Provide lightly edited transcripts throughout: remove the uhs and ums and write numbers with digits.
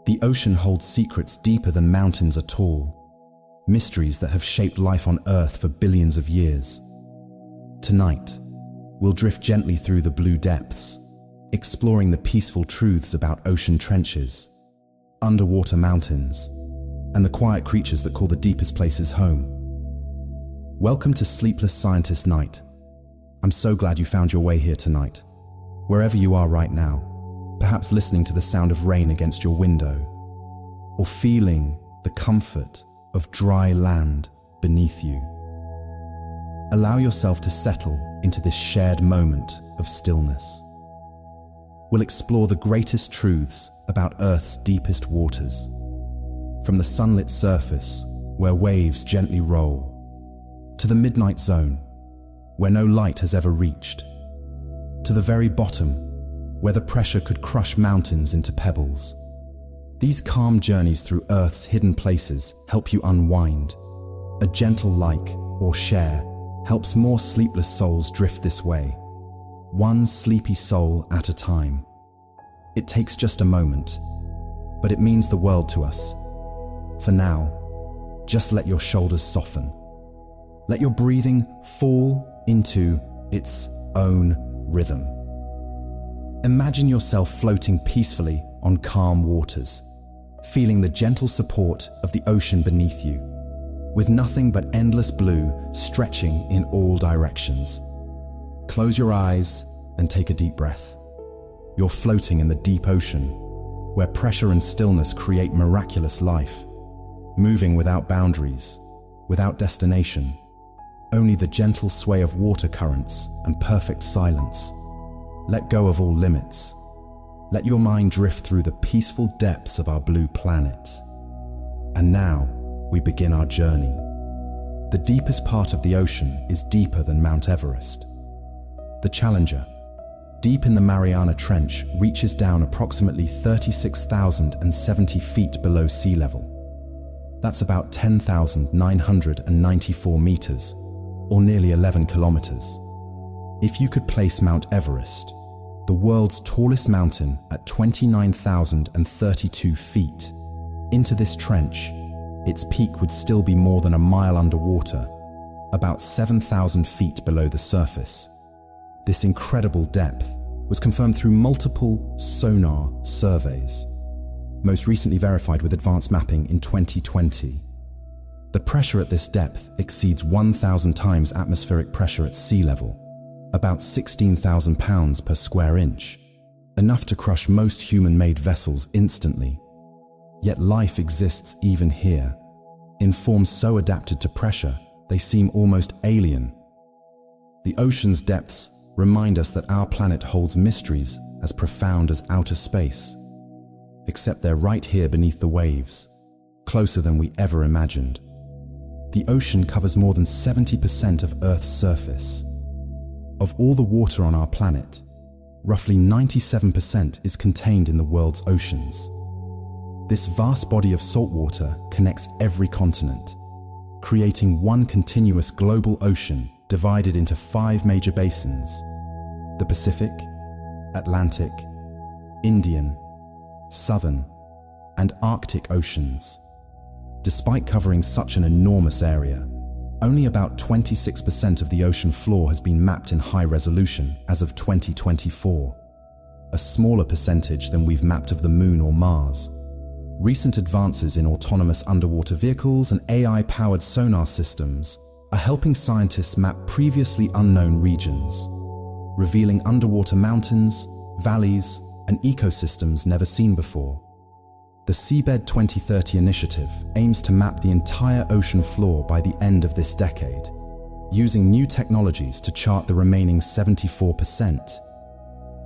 The ocean holds secrets deeper than mountains are tall, mysteries that have shaped life on Earth for billions of years. Tonight, we'll drift gently through the blue depths, exploring the peaceful truths about ocean trenches, underwater mountains, and the quiet creatures that call the deepest places home. Welcome to Sleepless Scientist Night. I'm so glad you found your way here tonight. Wherever you are right now, perhaps listening to the sound of rain against your window, or feeling the comfort of dry land beneath you. Allow yourself to settle into this shared moment of stillness. We'll explore the greatest truths about Earth's deepest waters, from the sunlit surface where waves gently roll, to the midnight zone where no light has ever reached, to the very bottom where the pressure could crush mountains into pebbles. These calm journeys through Earth's hidden places help you unwind. A gentle like or share helps more sleepless souls drift this way, one sleepy soul at a time. It takes just a moment, but it means the world to us. For now, just let your shoulders soften. Let your breathing fall into its own rhythm. Imagine yourself floating peacefully on calm waters, feeling the gentle support of the ocean beneath you, with nothing but endless blue stretching in all directions. Close your eyes and take a deep breath. You're floating in the deep ocean, where pressure and stillness create miraculous life, moving without boundaries, without destination, only the gentle sway of water currents and perfect silence. Let go of all limits. Let your mind drift through the peaceful depths of our blue planet. And now, we begin our journey. The deepest part of the ocean is deeper than Mount Everest. The Challenger, deep in the Mariana Trench, reaches down approximately 36,070 feet below sea level. That's about 10,994 meters, or nearly 11 kilometers. If you could place Mount Everest, the world's tallest mountain, at 29,032 feet, into this trench, its peak would still be more than a mile underwater, about 7,000 feet below the surface. This incredible depth was confirmed through multiple sonar surveys, most recently verified with advanced mapping in 2020. The pressure at this depth exceeds 1,000 times atmospheric pressure at sea level, about 16,000 pounds per square inch, enough to crush most human-made vessels instantly. Yet life exists even here, in forms so adapted to pressure, they seem almost alien. The ocean's depths remind us that our planet holds mysteries as profound as outer space, except they're right here beneath the waves, closer than we ever imagined. The ocean covers more than 70% of Earth's surface. Of all the water on our planet, roughly 97% is contained in the world's oceans. This vast body of salt water connects every continent, creating one continuous global ocean divided into 5 major basins: the Pacific, Atlantic, Indian, Southern, and Arctic Oceans. Despite covering such an enormous area, only about 26% of the ocean floor has been mapped in high resolution as of 2024, a smaller percentage than we've mapped of the Moon or Mars. Recent advances in autonomous underwater vehicles and AI-powered sonar systems are helping scientists map previously unknown regions, revealing underwater mountains, valleys, and ecosystems never seen before. The Seabed 2030 initiative aims to map the entire ocean floor by the end of this decade, using new technologies to chart the remaining 74%.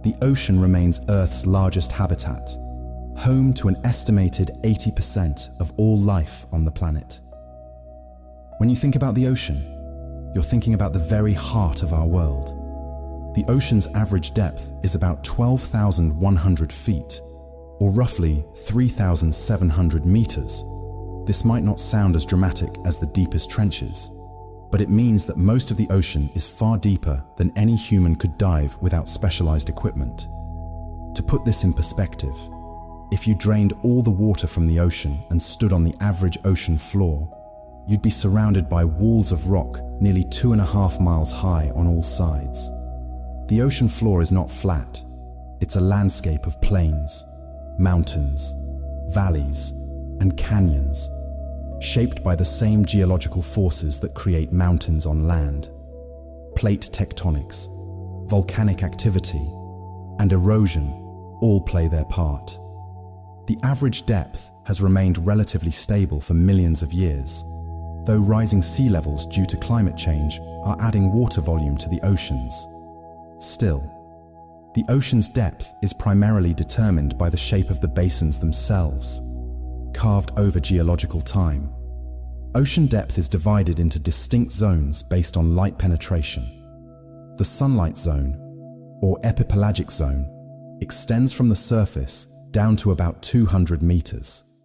The ocean remains Earth's largest habitat, home to an estimated 80% of all life on the planet. When you think about the ocean, you're thinking about the very heart of our world. The ocean's average depth is about 12,100 feet, or roughly 3,700 meters. This might not sound as dramatic as the deepest trenches, but it means that most of the ocean is far deeper than any human could dive without specialized equipment. To put this in perspective, if If you drained all the water from the ocean and stood on the average ocean floor, you'd be surrounded by walls of rock nearly 2.5 miles high on all sides. The ocean floor is not flat. It's a landscape of plains, mountains, valleys, and canyons, shaped by the same geological forces that create mountains on land. Plate tectonics, volcanic activity, and erosion all play their part. The average depth has remained relatively stable for millions of years, though rising sea levels due to climate change are adding water volume to the oceans. Still, the ocean's depth is primarily determined by the shape of the basins themselves, carved over geological time. Ocean depth is divided into distinct zones based on light penetration. The sunlight zone, or epipelagic zone, extends from the surface down to about 200 meters.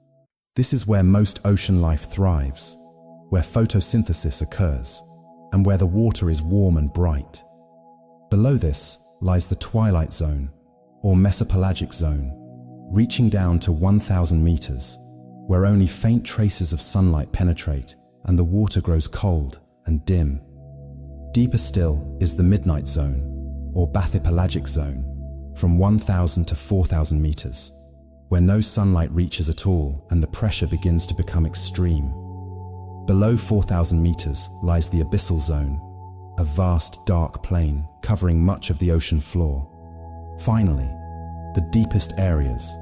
This is where most ocean life thrives, where photosynthesis occurs, and where the water is warm and bright. Below this lies the twilight zone, or mesopelagic zone, reaching down to 1,000 meters, where only faint traces of sunlight penetrate and the water grows cold and dim. Deeper still is the midnight zone, or bathypelagic zone, from 1,000 to 4,000 meters, where no sunlight reaches at all and the pressure begins to become extreme. Below 4,000 meters lies the abyssal zone, a vast dark plain covering much of the ocean floor. Finally, the deepest areas,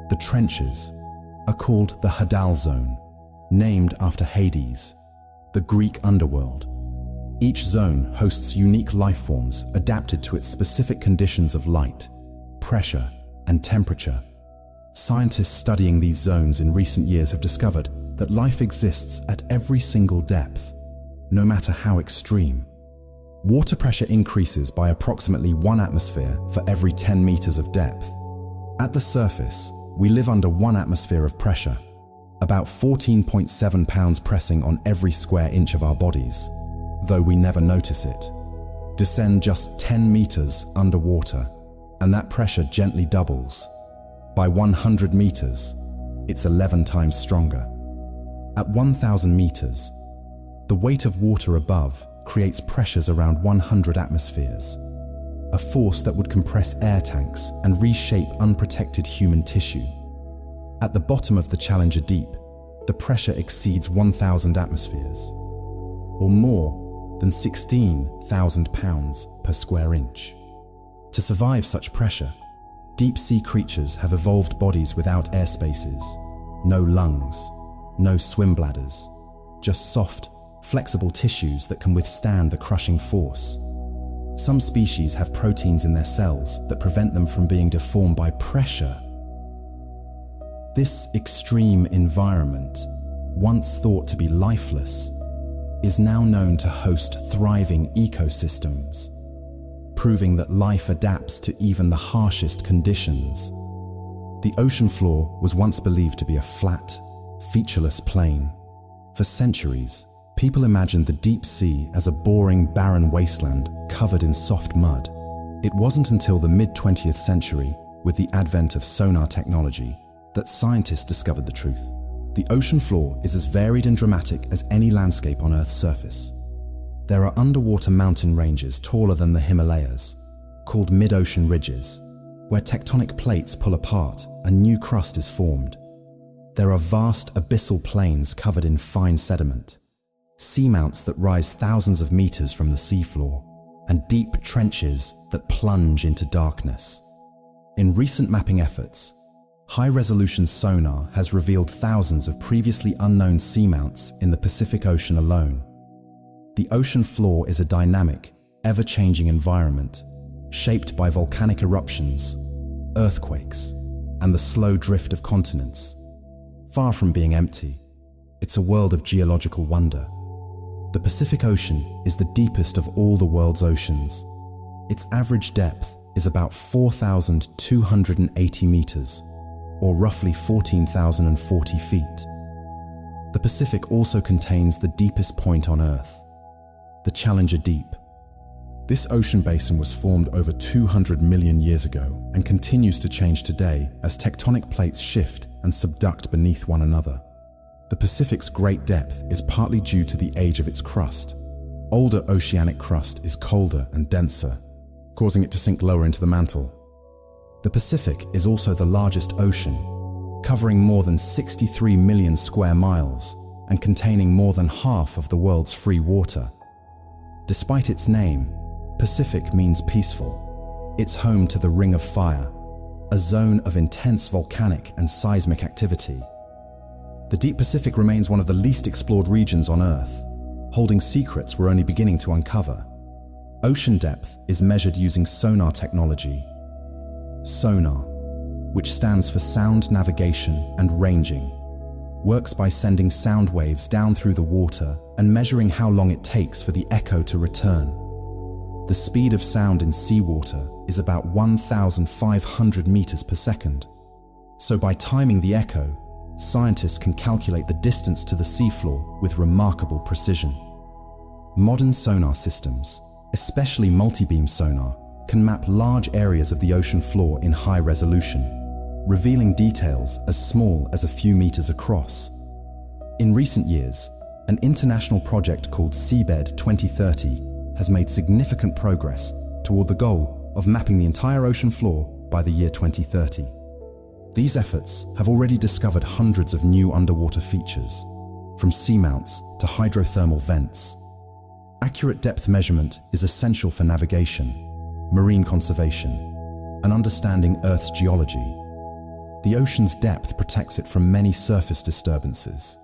the trenches, are called the Hadal zone, named after Hades, the Greek underworld. Each zone hosts unique life forms adapted to its specific conditions of light, pressure, and temperature. Scientists studying these zones in recent years have discovered that life exists at every single depth, no matter how extreme. Water pressure increases by approximately 1 atmosphere for every 10 meters of depth. At the surface, we live under 1 atmosphere of pressure, about 14.7 pounds pressing on every square inch of our bodies, though we never notice it. Descend just 10 meters underwater, and that pressure gently doubles. By 100 meters, it's 11 times stronger. At 1,000 meters, the weight of water above creates pressures around 100 atmospheres, a force that would compress air tanks and reshape unprotected human tissue. At the bottom of the Challenger Deep, the pressure exceeds 1,000 atmospheres, or more than 16,000 pounds per square inch. To survive such pressure, deep-sea creatures have evolved bodies without air spaces, no lungs, no swim bladders, just soft, flexible tissues that can withstand the crushing force. Some species have proteins in their cells that prevent them from being deformed by pressure. This extreme environment, once thought to be lifeless, is now known to host thriving ecosystems, proving that life adapts to even the harshest conditions. The ocean floor was once believed to be a flat, featureless plain. For centuries, people imagined the deep sea as a boring, barren wasteland covered in soft mud. It wasn't until the mid-20th century, with the advent of sonar technology, that scientists discovered the truth. The ocean floor is as varied and dramatic as any landscape on Earth's surface. There are underwater mountain ranges taller than the Himalayas, called mid-ocean ridges, where tectonic plates pull apart and new crust is formed. There are vast abyssal plains covered in fine sediment, seamounts that rise thousands of meters from the seafloor, and deep trenches that plunge into darkness. In recent mapping efforts, high-resolution sonar has revealed thousands of previously unknown seamounts in the Pacific Ocean alone. The ocean floor is a dynamic, ever-changing environment, shaped by volcanic eruptions, earthquakes, and the slow drift of continents. Far from being empty, it's a world of geological wonder. The Pacific Ocean is the deepest of all the world's oceans. Its average depth is about 4,280 meters, or roughly 14,040 feet. The Pacific also contains the deepest point on Earth, the Challenger Deep. This ocean basin was formed over 200 million years ago and continues to change today as tectonic plates shift and subduct beneath one another. The Pacific's great depth is partly due to the age of its crust. Older oceanic crust is colder and denser, causing it to sink lower into the mantle. The Pacific is also the largest ocean, covering more than 63 million square miles and containing more than half of the world's free water. Despite its name, Pacific means peaceful. It's home to the Ring of Fire, a zone of intense volcanic and seismic activity. The deep Pacific remains one of the least explored regions on Earth, holding secrets we're only beginning to uncover. Ocean depth is measured using sonar technology. Sonar, which stands for Sound Navigation and Ranging, works by sending sound waves down through the water and measuring how long it takes for the echo to return. The speed of sound in seawater is about 1,500 meters per second. So by timing the echo, scientists can calculate the distance to the seafloor with remarkable precision. Modern sonar systems, especially multi-beam sonar, can map large areas of the ocean floor in high resolution, revealing details as small as a few meters across. In recent years, an international project called Seabed 2030 has made significant progress toward the goal of mapping the entire ocean floor by the year 2030. These efforts have already discovered hundreds of new underwater features, from seamounts to hydrothermal vents. Accurate depth measurement is essential for navigation, marine conservation, and understanding Earth's geology. The ocean's depth protects it from many surface disturbances.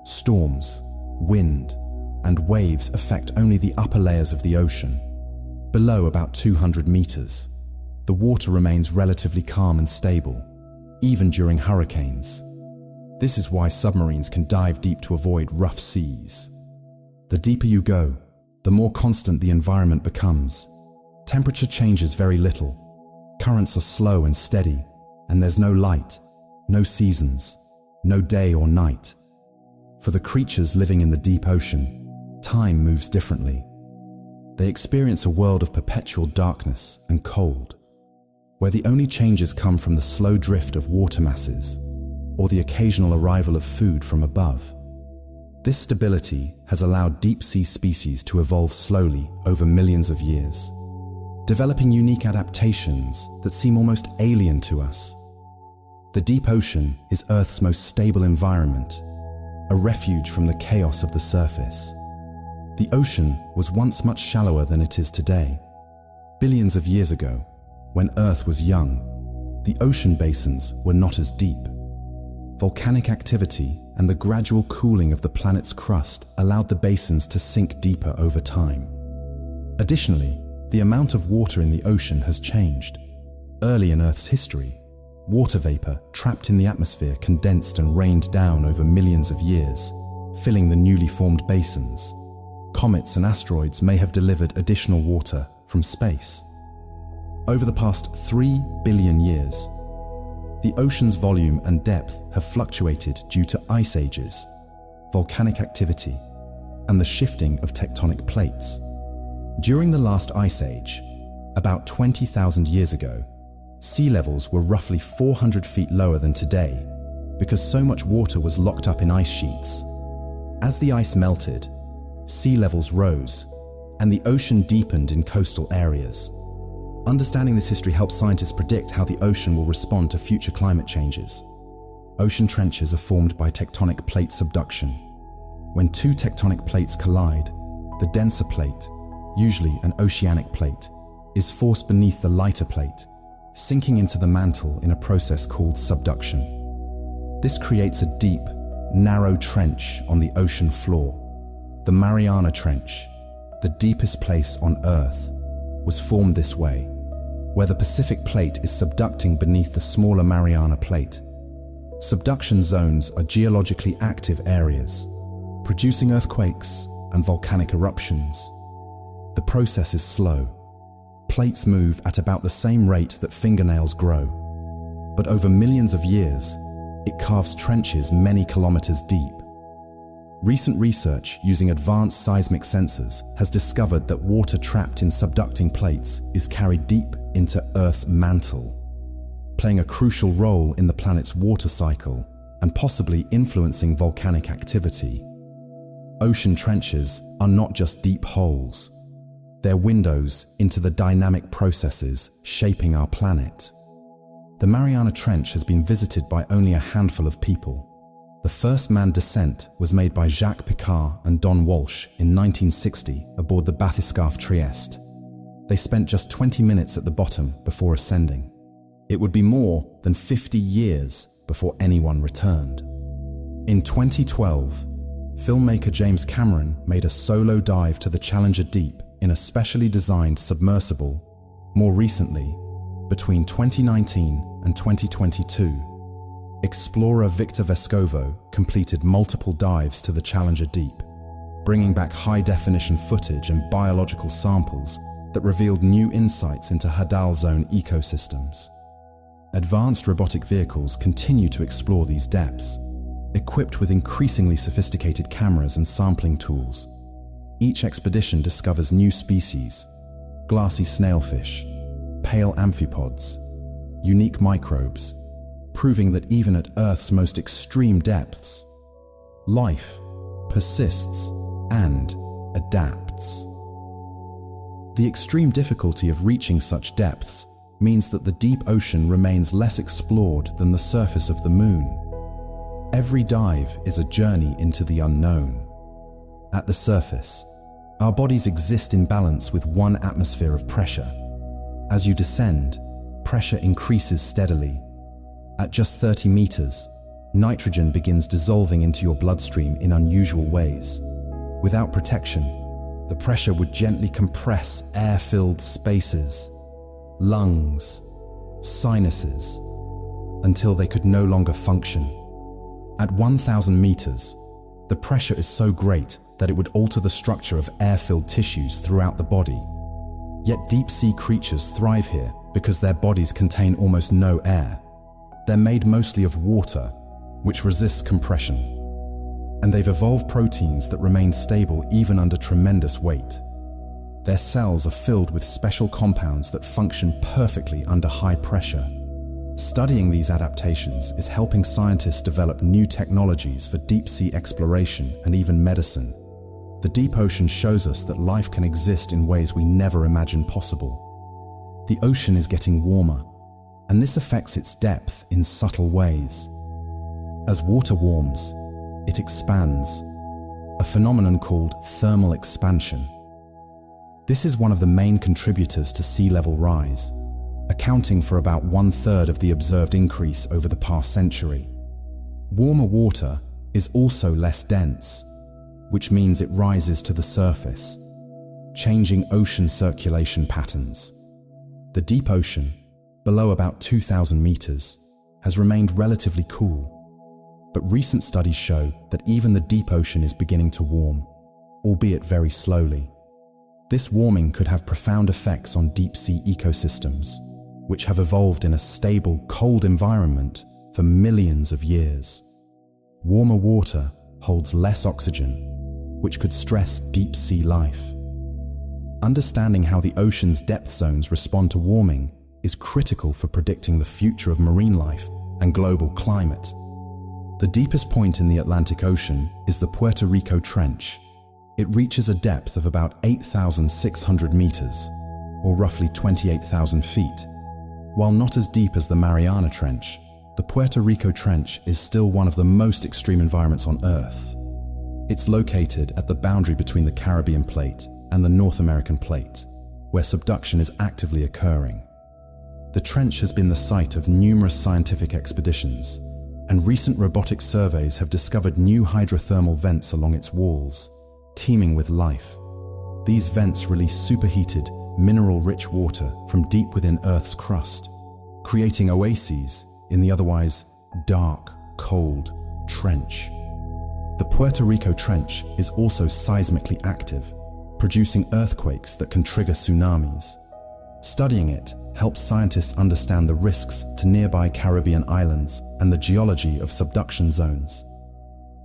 Storms, wind, and waves affect only the upper layers of the ocean. Below about 200 meters, the water remains relatively calm and stable, even during hurricanes. This is why submarines can dive deep to avoid rough seas. The deeper you go, the more constant the environment becomes. Temperature changes very little. Currents are slow and steady, and there's no light, no seasons, no day or night. For the creatures living in the deep ocean, time moves differently. They experience a world of perpetual darkness and cold, where the only changes come from the slow drift of water masses or the occasional arrival of food from above. This stability has allowed deep-sea species to evolve slowly over millions of years, developing unique adaptations that seem almost alien to us. The deep ocean is Earth's most stable environment, a refuge from the chaos of the surface. The ocean was once much shallower than it is today. Billions of years ago, when Earth was young, the ocean basins were not as deep. Volcanic activity and the gradual cooling of the planet's crust allowed the basins to sink deeper over time. Additionally, the amount of water in the ocean has changed. Early in Earth's history, water vapor trapped in the atmosphere condensed and rained down over millions of years, filling the newly formed basins. Comets and asteroids may have delivered additional water from space. Over the past 3 billion years, the ocean's volume and depth have fluctuated due to ice ages, volcanic activity, and the shifting of tectonic plates. During the last ice age, about 20,000 years ago, sea levels were roughly 400 feet lower than today because so much water was locked up in ice sheets. As the ice melted, sea levels rose, and the ocean deepened in coastal areas. Understanding this history helps scientists predict how the ocean will respond to future climate changes. Ocean trenches are formed by tectonic plate subduction. When two tectonic plates collide, the denser plate, usually an oceanic plate, is forced beneath the lighter plate, sinking into the mantle in a process called subduction. This creates a deep, narrow trench on the ocean floor. The Mariana Trench, the deepest place on Earth, was formed this way, where the Pacific plate is subducting beneath the smaller Mariana plate. Subduction zones are geologically active areas, producing earthquakes and volcanic eruptions. The process is slow. Plates move at about the same rate that fingernails grow, but over millions of years, it carves trenches many kilometers deep. Recent research using advanced seismic sensors has discovered that water trapped in subducting plates is carried deep into Earth's mantle, playing a crucial role in the planet's water cycle and possibly influencing volcanic activity. Ocean trenches are not just deep holes. They're windows into the dynamic processes shaping our planet. The Mariana Trench has been visited by only a handful of people. The first manned descent was made by Jacques Picard and Don Walsh in 1960 aboard the bathyscaphe Trieste. They spent just 20 minutes at the bottom before ascending. It would be more than 50 years before anyone returned. In 2012, filmmaker James Cameron made a solo dive to the Challenger Deep in a specially designed submersible. More recently, between 2019 and 2022, explorer Victor Vescovo completed multiple dives to the Challenger Deep, bringing back high-definition footage and biological samples that revealed new insights into Hadal zone ecosystems. Advanced robotic vehicles continue to explore these depths, equipped with increasingly sophisticated cameras and sampling tools. Each expedition discovers new species, glassy snailfish, pale amphipods, unique microbes, proving that even at Earth's most extreme depths, life persists and adapts. The extreme difficulty of reaching such depths means that the deep ocean remains less explored than the surface of the moon. Every dive is a journey into the unknown. At the surface, our bodies exist in balance with one atmosphere of pressure. As you descend, pressure increases steadily. At just 30 meters, nitrogen begins dissolving into your bloodstream in unusual ways. Without protection, the pressure would gently compress air-filled spaces, lungs, sinuses, until they could no longer function. At 1,000 meters, the pressure is so great that it would alter the structure of air-filled tissues throughout the body. Yet deep-sea creatures thrive here because their bodies contain almost no air. They're made mostly of water, which resists compression. And they've evolved proteins that remain stable even under tremendous weight. Their cells are filled with special compounds that function perfectly under high pressure. Studying these adaptations is helping scientists develop new technologies for deep-sea exploration and even medicine. The deep ocean shows us that life can exist in ways we never imagined possible. The ocean is getting warmer, and this affects its depth in subtle ways. As water warms, it expands, a phenomenon called thermal expansion. This is one of the main contributors to sea level rise, accounting for about 1/3 of the observed increase over the past century. Warmer water is also less dense, which means it rises to the surface, changing ocean circulation patterns. The deep ocean, below about 2,000 meters, has remained relatively cool, but recent studies show that even the deep ocean is beginning to warm, albeit very slowly. This warming could have profound effects on deep-sea ecosystems, which have evolved in a stable, cold environment for millions of years. Warmer water holds less oxygen, which could stress deep-sea life. Understanding how the ocean's depth zones respond to warming is critical for predicting the future of marine life and global climate. The deepest point in the Atlantic Ocean is the Puerto Rico Trench. It reaches a depth of about 8,600 meters, or roughly 28,000 feet. While not as deep as the Mariana Trench, the Puerto Rico Trench is still one of the most extreme environments on Earth. It's located at the boundary between the Caribbean Plate and the North American Plate, where subduction is actively occurring. The trench has been the site of numerous scientific expeditions, and recent robotic surveys have discovered new hydrothermal vents along its walls, teeming with life. These vents release superheated, mineral-rich water from deep within Earth's crust, creating oases in the otherwise dark, cold trench. The Puerto Rico Trench is also seismically active, producing earthquakes that can trigger tsunamis. Studying it helps scientists understand the risks to nearby Caribbean islands and the geology of subduction zones.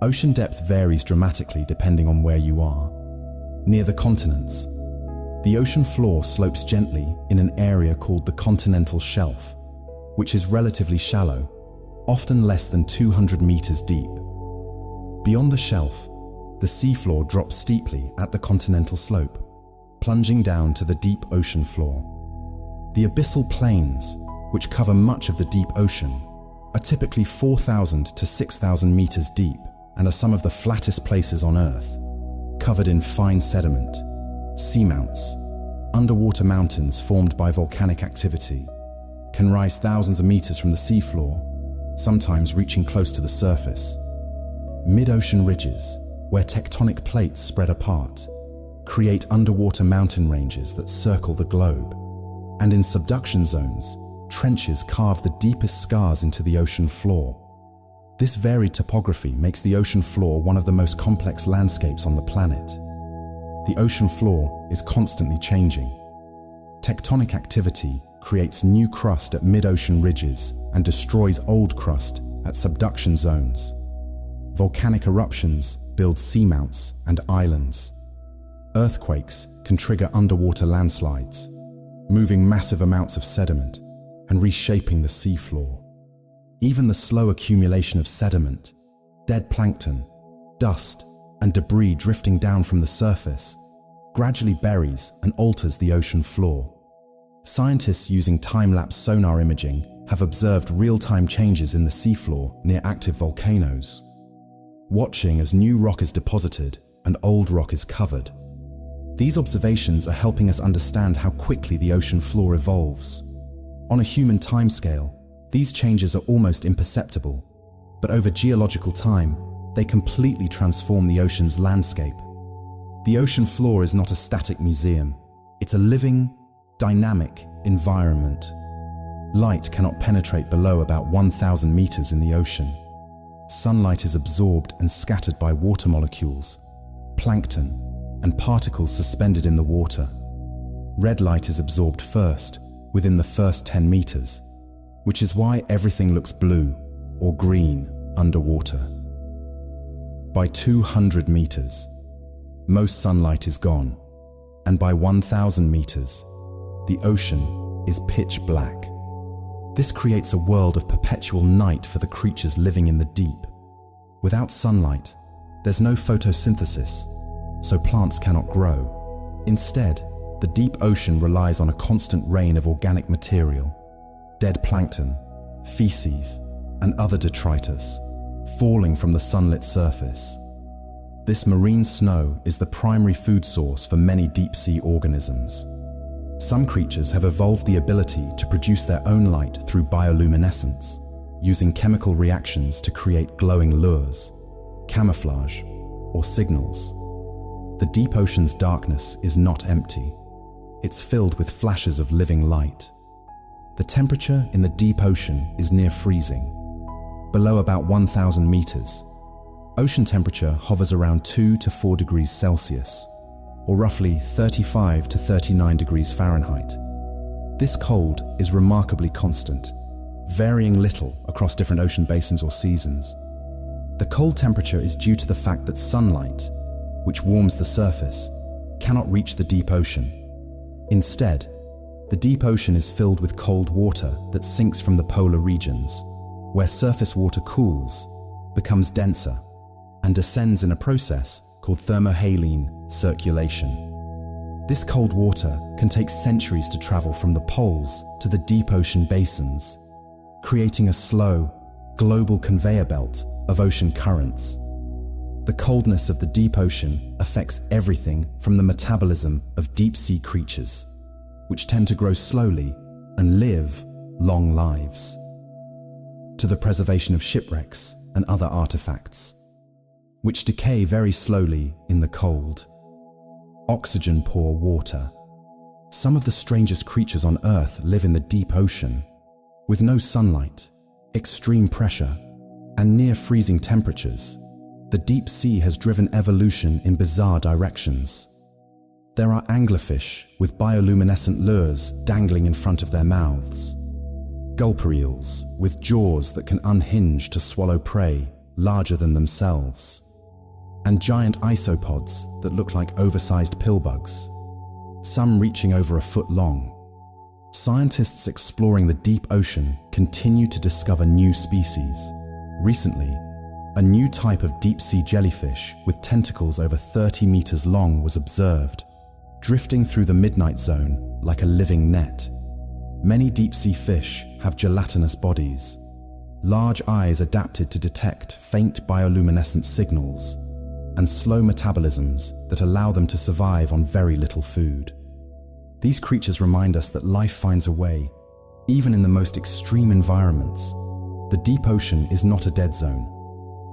Ocean depth varies dramatically depending on where you are. Near the continents, the ocean floor slopes gently in an area called the continental shelf, which is relatively shallow, often less than 200 meters deep. Beyond the shelf, the seafloor drops steeply at the continental slope, plunging down to the deep ocean floor. The abyssal plains, which cover much of the deep ocean, are typically 4,000 to 6,000 meters deep and are some of the flattest places on Earth, covered in fine sediment, seamounts, underwater mountains formed by volcanic activity, can rise thousands of meters from the seafloor, sometimes reaching close to the surface. Mid-ocean ridges, where tectonic plates spread apart, create underwater mountain ranges that circle the globe. And in subduction zones, trenches carve the deepest scars into the ocean floor. This varied topography makes the ocean floor one of the most complex landscapes on the planet. The ocean floor is constantly changing. Tectonic activity creates new crust at mid-ocean ridges and destroys old crust at subduction zones. Volcanic eruptions build seamounts and islands. Earthquakes can trigger underwater landslides, moving massive amounts of sediment and reshaping the seafloor. Even the slow accumulation of sediment, dead plankton, dust, and debris drifting down from the surface gradually buries and alters the ocean floor. Scientists using time-lapse sonar imaging have observed real-time changes in the seafloor near active volcanoes, watching as new rock is deposited and old rock is covered. These observations are helping us understand how quickly the ocean floor evolves. On a human timescale, these changes are almost imperceptible, but over geological time, they completely transform the ocean's landscape. The ocean floor is not a static museum. It's a living, dynamic environment. Light cannot penetrate below about 1,000 meters in the ocean. Sunlight is absorbed and scattered by water molecules, plankton, and particles suspended in the water. Red light is absorbed first, within the first 10 meters, which is why everything looks blue or green underwater. By 200 meters, most sunlight is gone, and by 1,000 meters, the ocean is pitch black. This creates a world of perpetual night for the creatures living in the deep. Without sunlight, there's no photosynthesis, so plants cannot grow. Instead, the deep ocean relies on a constant rain of organic material, dead plankton, feces, and other detritus, falling from the sunlit surface. This marine snow is the primary food source for many deep-sea organisms. Some creatures have evolved the ability to produce their own light through bioluminescence, using chemical reactions to create glowing lures, camouflage, or signals. The deep ocean's darkness is not empty. It's filled with flashes of living light. The temperature in the deep ocean is near freezing. Below about 1,000 meters, ocean temperature hovers around 2 to 4 degrees Celsius, or roughly 35 to 39 degrees Fahrenheit. This cold is remarkably constant, varying little across different ocean basins or seasons. The cold temperature is due to the fact that sunlight, which warms the surface, cannot reach the deep ocean. Instead, the deep ocean is filled with cold water that sinks from the polar regions, where surface water cools, becomes denser, and descends in a process called thermohaline circulation. This cold water can take centuries to travel from the poles to the deep ocean basins, creating a slow, global conveyor belt of ocean currents. The coldness of the deep ocean affects everything from the metabolism of deep-sea creatures, which tend to grow slowly and live long lives, to the preservation of shipwrecks and other artifacts, which decay very slowly in the cold. Oxygen-poor water. Some of the strangest creatures on Earth live in the deep ocean. With no sunlight, extreme pressure, and near-freezing temperatures, the deep sea has driven evolution in bizarre directions. There are anglerfish with bioluminescent lures dangling in front of their mouths, gulper eels with jaws that can unhinge to swallow prey, larger than themselves, and giant isopods that look like oversized pill bugs, some reaching over a foot long. Scientists exploring the deep ocean continue to discover new species. Recently, a new type of deep-sea jellyfish with tentacles over 30 meters long was observed, drifting through the midnight zone like a living net. Many deep-sea fish have gelatinous bodies, large eyes adapted to detect faint bioluminescent signals, and slow metabolisms that allow them to survive on very little food. These creatures remind us that life finds a way, even in the most extreme environments. The deep ocean is not a dead zone.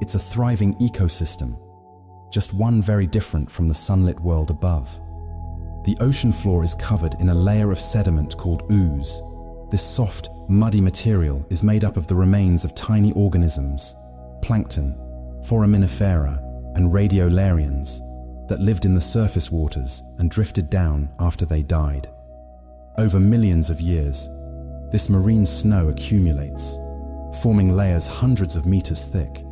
It's a thriving ecosystem, just one very different from the sunlit world above. The ocean floor is covered in a layer of sediment called ooze. This soft, muddy material is made up of the remains of tiny organisms, plankton, foraminifera, and radiolarians that lived in the surface waters and drifted down after they died. Over millions of years, this marine snow accumulates, forming layers hundreds of meters thick.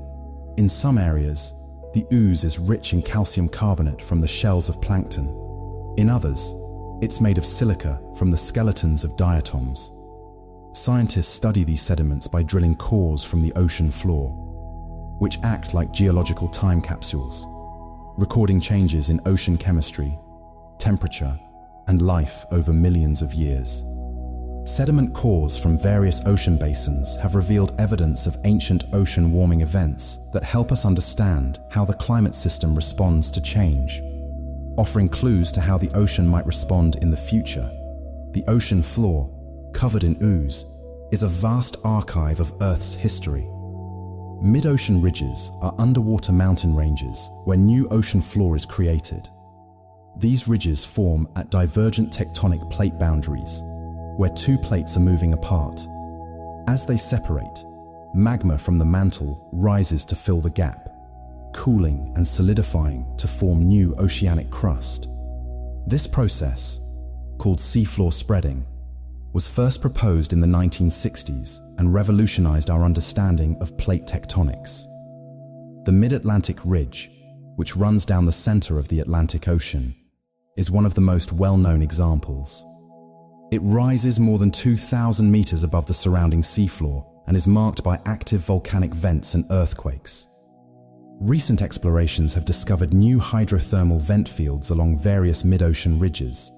In some areas, the ooze is rich in calcium carbonate from the shells of plankton. In others, it's made of silica from the skeletons of diatoms. Scientists study these sediments by drilling cores from the ocean floor, which act like geological time capsules, recording changes in ocean chemistry, temperature, and life over millions of years. Sediment cores from various ocean basins have revealed evidence of ancient ocean warming events that help us understand how the climate system responds to change, offering clues to how the ocean might respond in the future. The ocean floor, covered in ooze, is a vast archive of Earth's history. Mid-ocean ridges are underwater mountain ranges where new ocean floor is created. These ridges form at divergent tectonic plate boundaries, where two plates are moving apart. As they separate, magma from the mantle rises to fill the gap, cooling and solidifying to form new oceanic crust. This process, called seafloor spreading, was first proposed in the 1960s and revolutionized our understanding of plate tectonics. The Mid-Atlantic Ridge, which runs down the center of the Atlantic Ocean, is one of the most well-known examples. It rises more than 2,000 meters above the surrounding seafloor and is marked by active volcanic vents and earthquakes. Recent explorations have discovered new hydrothermal vent fields along various mid-ocean ridges,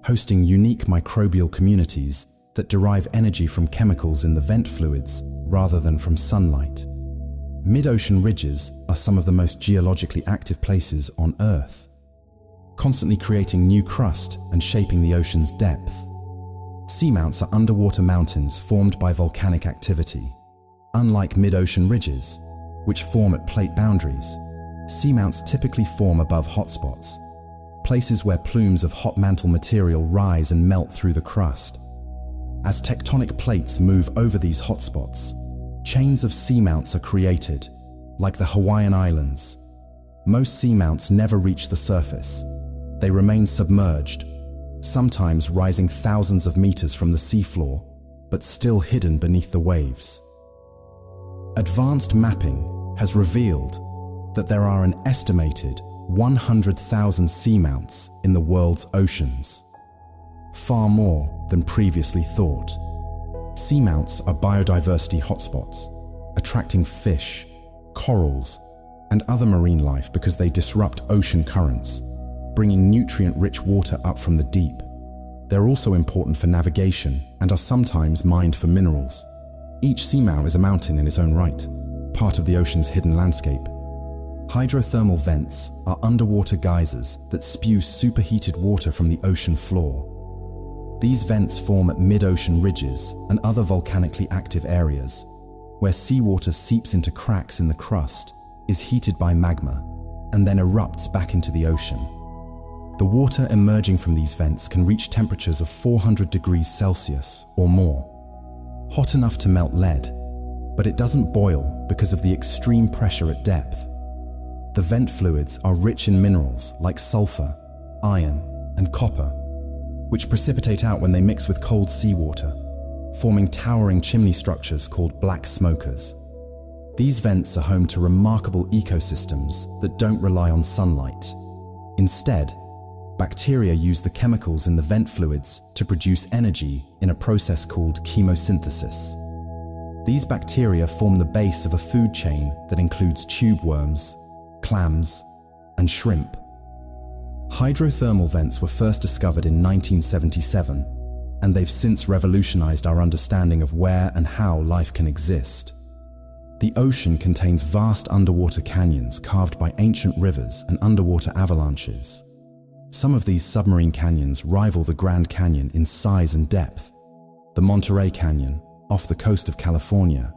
hosting unique microbial communities that derive energy from chemicals in the vent fluids rather than from sunlight. Mid-ocean ridges are some of the most geologically active places on Earth, constantly creating new crust and shaping the ocean's depth. Seamounts are underwater mountains formed by volcanic activity. Unlike mid-ocean ridges, which form at plate boundaries, seamounts typically form above hotspots, places where plumes of hot mantle material rise and melt through the crust. As tectonic plates move over these hotspots, chains of seamounts are created, like the Hawaiian Islands. Most seamounts never reach the surface. They remain submerged, sometimes rising thousands of meters from the seafloor, but still hidden beneath the waves. Advanced mapping has revealed that there are an estimated 100,000 seamounts in the world's oceans, far more than previously thought. Seamounts are biodiversity hotspots, attracting fish, corals, and other marine life because they disrupt ocean currents, bringing nutrient-rich water up from the deep. They're also important for navigation and are sometimes mined for minerals. Each seamount is a mountain in its own right, part of the ocean's hidden landscape. Hydrothermal vents are underwater geysers that spew superheated water from the ocean floor. These vents form at mid-ocean ridges and other volcanically active areas, where seawater seeps into cracks in the crust, is heated by magma, and then erupts back into the ocean. The water emerging from these vents can reach temperatures of 400 degrees Celsius or more, hot enough to melt lead, but it doesn't boil because of the extreme pressure at depth. The vent fluids are rich in minerals like sulfur, iron, and copper, which precipitate out when they mix with cold seawater, forming towering chimney structures called black smokers. These vents are home to remarkable ecosystems that don't rely on sunlight. Instead, bacteria use the chemicals in the vent fluids to produce energy in a process called chemosynthesis. These bacteria form the base of a food chain that includes tube worms, clams, and shrimp. Hydrothermal vents were first discovered in 1977, and they've since revolutionized our understanding of where and how life can exist. The ocean contains vast underwater canyons carved by ancient rivers and underwater avalanches. Some of these submarine canyons rival the Grand Canyon in size and depth. The Monterey Canyon, off the coast of California,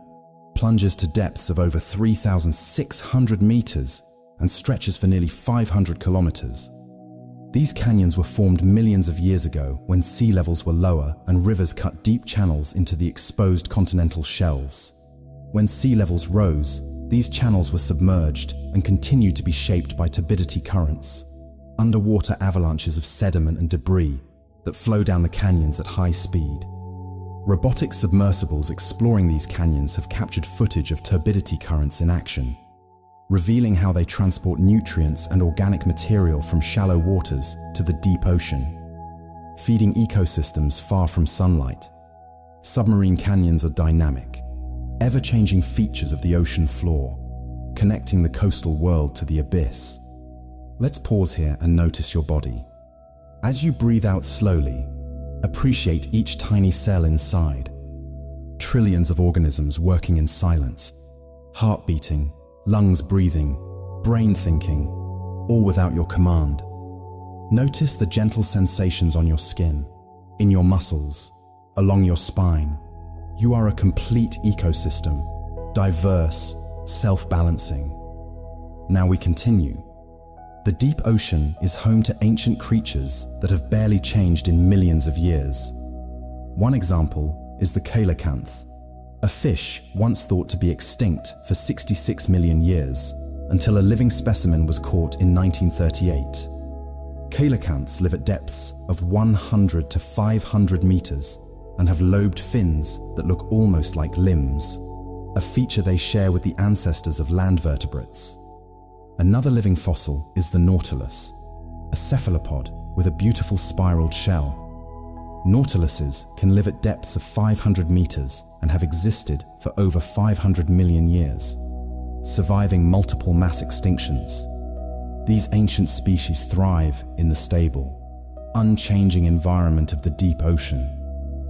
plunges to depths of over 3,600 meters and stretches for nearly 500 kilometers. These canyons were formed millions of years ago when sea levels were lower and rivers cut deep channels into the exposed continental shelves. When sea levels rose, these channels were submerged and continued to be shaped by turbidity currents, underwater avalanches of sediment and debris that flow down the canyons at high speed. Robotic submersibles exploring these canyons have captured footage of turbidity currents in action, revealing how they transport nutrients and organic material from shallow waters to the deep ocean, feeding ecosystems far from sunlight. Submarine canyons are dynamic, ever-changing features of the ocean floor, connecting the coastal world to the abyss. Let's pause here and notice your body. As you breathe out slowly, appreciate each tiny cell inside. Trillions of organisms working in silence, heart beating, lungs breathing, brain thinking, all without your command. Notice the gentle sensations on your skin, in your muscles, along your spine. You are a complete ecosystem, diverse, self-balancing. Now we continue. The deep ocean is home to ancient creatures that have barely changed in millions of years. One example is the coelacanth, a fish once thought to be extinct for 66 million years, until a living specimen was caught in 1938. Coelacanths live at depths of 100 to 500 meters and have lobed fins that look almost like limbs, a feature they share with the ancestors of land vertebrates. Another living fossil is the nautilus, a cephalopod with a beautiful spiraled shell. Nautiluses can live at depths of 500 meters and have existed for over 500 million years, surviving multiple mass extinctions. These ancient species thrive in the stable, unchanging environment of the deep ocean,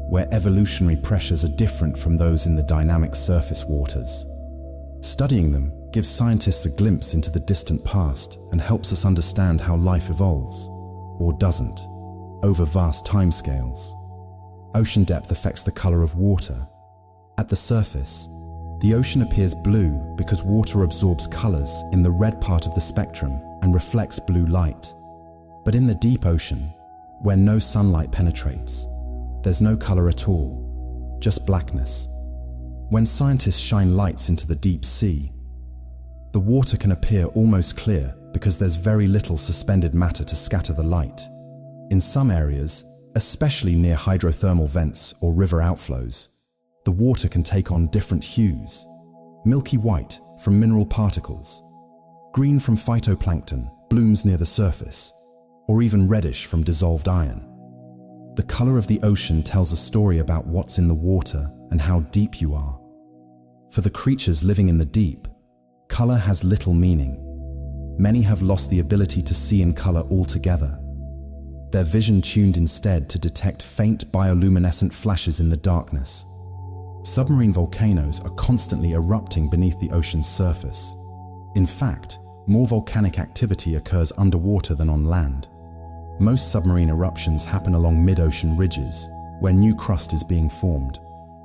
where evolutionary pressures are different from those in the dynamic surface waters. Studying them gives scientists a glimpse into the distant past and helps us understand how life evolves, or doesn't, over vast timescales. Ocean depth affects the color of water. At the surface, the ocean appears blue because water absorbs colors in the red part of the spectrum and reflects blue light. But in the deep ocean, where no sunlight penetrates, there's no color at all, just blackness. When scientists shine lights into the deep sea, the water can appear almost clear because there's very little suspended matter to scatter the light. In some areas, especially near hydrothermal vents or river outflows, the water can take on different hues: milky white from mineral particles, green from phytoplankton, blooms near the surface, or even reddish from dissolved iron. The color of the ocean tells a story about what's in the water and how deep you are. For the creatures living in the deep, color has little meaning. Many have lost the ability to see in color altogether, their vision tuned instead to detect faint bioluminescent flashes in the darkness. Submarine volcanoes are constantly erupting beneath the ocean's surface. In fact, more volcanic activity occurs underwater than on land. Most submarine eruptions happen along mid-ocean ridges, where new crust is being formed,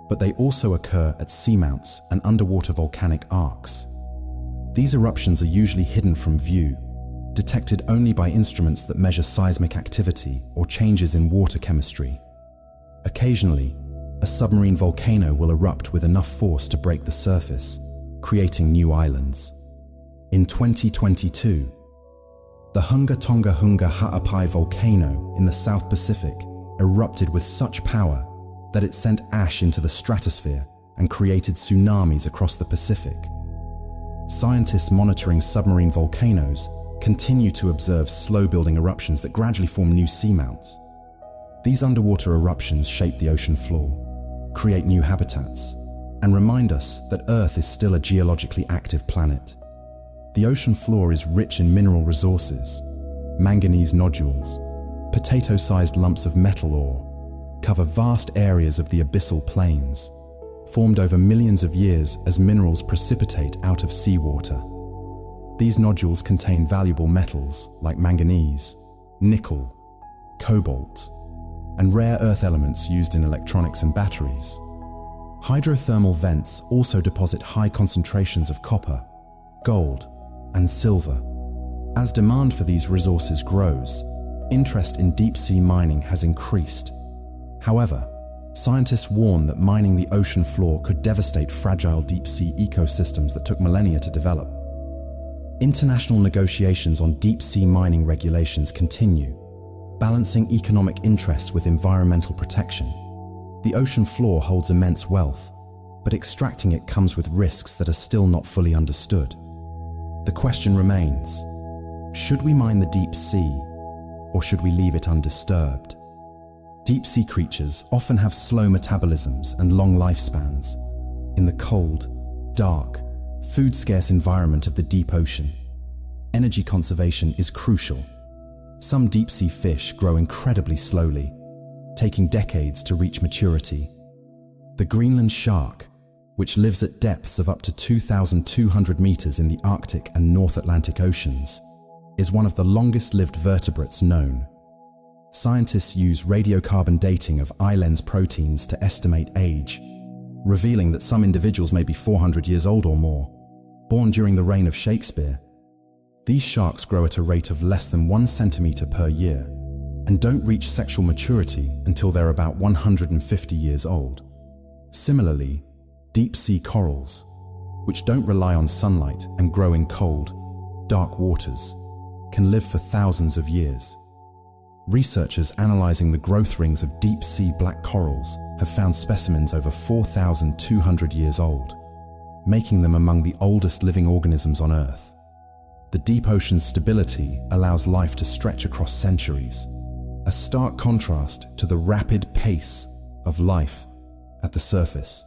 but they also occur at seamounts and underwater volcanic arcs. These eruptions are usually hidden from view, detected only by instruments that measure seismic activity or changes in water chemistry. Occasionally, a submarine volcano will erupt with enough force to break the surface, creating new islands. In 2022, the Hunga Tonga Hunga Ha'apai volcano in the South Pacific erupted with such power that it sent ash into the stratosphere and created tsunamis across the Pacific, Scientists monitoring submarine volcanoes continue to observe slow-building eruptions that gradually form new seamounts. These underwater eruptions shape the ocean floor, create new habitats, and remind us that Earth is still a geologically active planet. The ocean floor is rich in mineral resources. Manganese nodules, potato-sized lumps of metal ore, cover vast areas of the abyssal plains, formed over millions of years as minerals precipitate out of seawater. These nodules contain valuable metals like manganese, nickel, cobalt, and rare earth elements used in electronics and batteries. Hydrothermal vents also deposit high concentrations of copper, gold, and silver. As demand for these resources grows, interest in deep-sea mining has increased. However, scientists warn that mining the ocean floor could devastate fragile deep-sea ecosystems that took millennia to develop. International negotiations on deep-sea mining regulations continue, balancing economic interests with environmental protection. The ocean floor holds immense wealth, but extracting it comes with risks that are still not fully understood. The question remains, should we mine the deep sea, or should we leave it undisturbed? Deep-sea creatures often have slow metabolisms and long lifespans. In the cold, dark, food-scarce environment of the deep ocean, energy conservation is crucial. Some deep-sea fish grow incredibly slowly, taking decades to reach maturity. The Greenland shark, which lives at depths of up to 2,200 meters in the Arctic and North Atlantic Oceans, is one of the longest-lived vertebrates known. Scientists use radiocarbon dating of eye-lens proteins to estimate age, revealing that some individuals may be 400 years old or more, born during the reign of Shakespeare. These sharks grow at a rate of less than 1 centimeter per year and don't reach sexual maturity until they're about 150 years old. Similarly, deep-sea corals, which don't rely on sunlight and grow in cold, dark waters, can live for thousands of years. Researchers analyzing the growth rings of deep-sea black corals have found specimens over 4,200 years old, making them among the oldest living organisms on Earth. The deep ocean's stability allows life to stretch across centuries, a stark contrast to the rapid pace of life at the surface.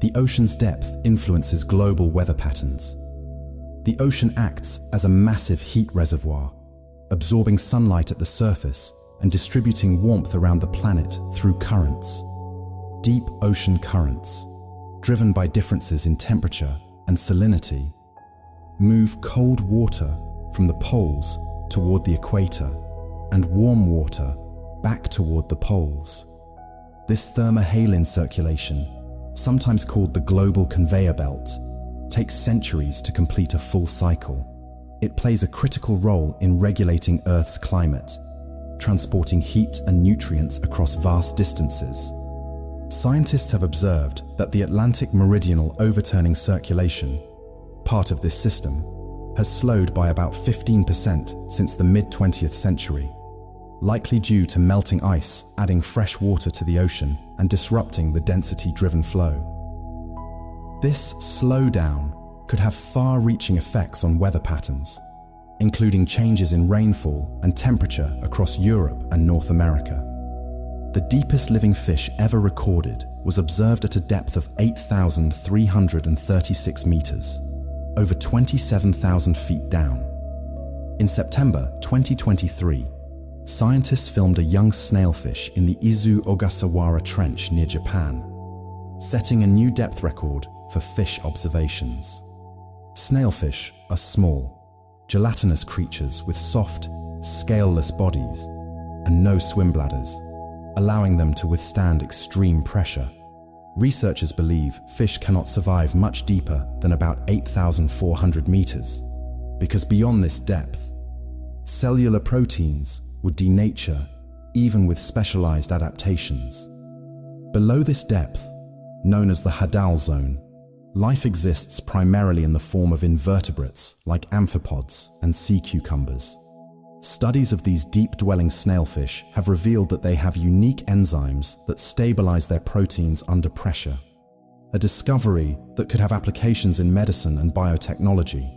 The ocean's depth influences global weather patterns. The ocean acts as a massive heat reservoir, absorbing sunlight at the surface and distributing warmth around the planet through currents. Deep ocean currents, driven by differences in temperature and salinity, move cold water from the poles toward the equator and warm water back toward the poles. This thermohaline circulation, sometimes called the global conveyor belt, takes centuries to complete a full cycle. It plays a critical role in regulating Earth's climate, transporting heat and nutrients across vast distances. Scientists have observed that the Atlantic meridional overturning circulation, part of this system, has slowed by about 15% since the mid-20th century, likely due to melting ice adding fresh water to the ocean and disrupting the density-driven flow. This slowdown could have far-reaching effects on weather patterns, including changes in rainfall and temperature across Europe and North America. The deepest living fish ever recorded was observed at a depth of 8,336 meters, over 27,000 feet down. In September 2023, scientists filmed a young snailfish in the Izu Ogasawara Trench near Japan, setting a new depth record for fish observations. Snailfish are small, gelatinous creatures with soft, scaleless bodies and no swim bladders, allowing them to withstand extreme pressure. Researchers believe fish cannot survive much deeper than about 8,400 meters, because beyond this depth, cellular proteins would denature even with specialized adaptations. Below this depth, known as the Hadal zone, life exists primarily in the form of invertebrates like amphipods and sea cucumbers. Studies of these deep-dwelling snailfish have revealed that they have unique enzymes that stabilize their proteins under pressure. a discovery that could have applications in medicine and biotechnology.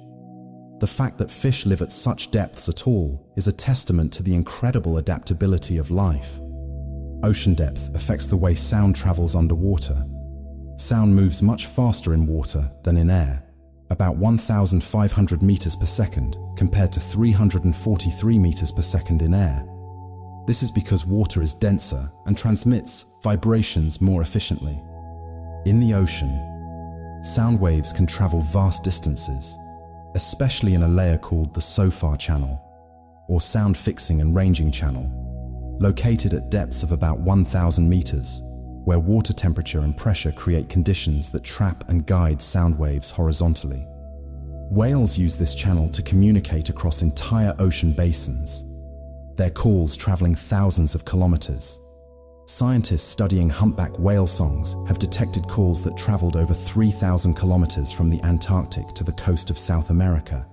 The fact that fish live at such depths at all is a testament to the incredible adaptability of life. Ocean depth affects the way sound travels underwater. Sound moves much faster in water than in air, about 1,500 meters per second compared to 343 meters per second in air. This is because water is denser and transmits vibrations more efficiently. In the ocean, sound waves can travel vast distances, especially in a layer called the SOFAR channel, or sound fixing and ranging channel, located at depths of about 1,000 meters, where water temperature and pressure create conditions that trap and guide sound waves horizontally. Whales use this channel to communicate across entire ocean basins, their calls traveling thousands of kilometers. Scientists studying humpback whale songs have detected calls that traveled over 3,000 kilometers from the Antarctic to the coast of South America.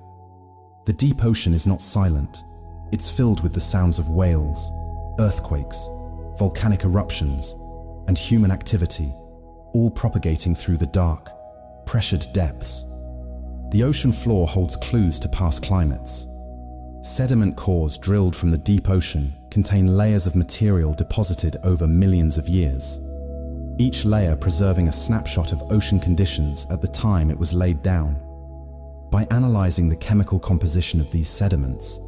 The deep ocean is not silent. It's filled with the sounds of whales, earthquakes, volcanic eruptions, and human activity, all propagating through the dark, pressured depths. The ocean floor holds clues to past climates. Sediment cores drilled from the deep ocean contain layers of material deposited over millions of years, each layer preserving a snapshot of ocean conditions at the time it was laid down. By analyzing the chemical composition of these sediments,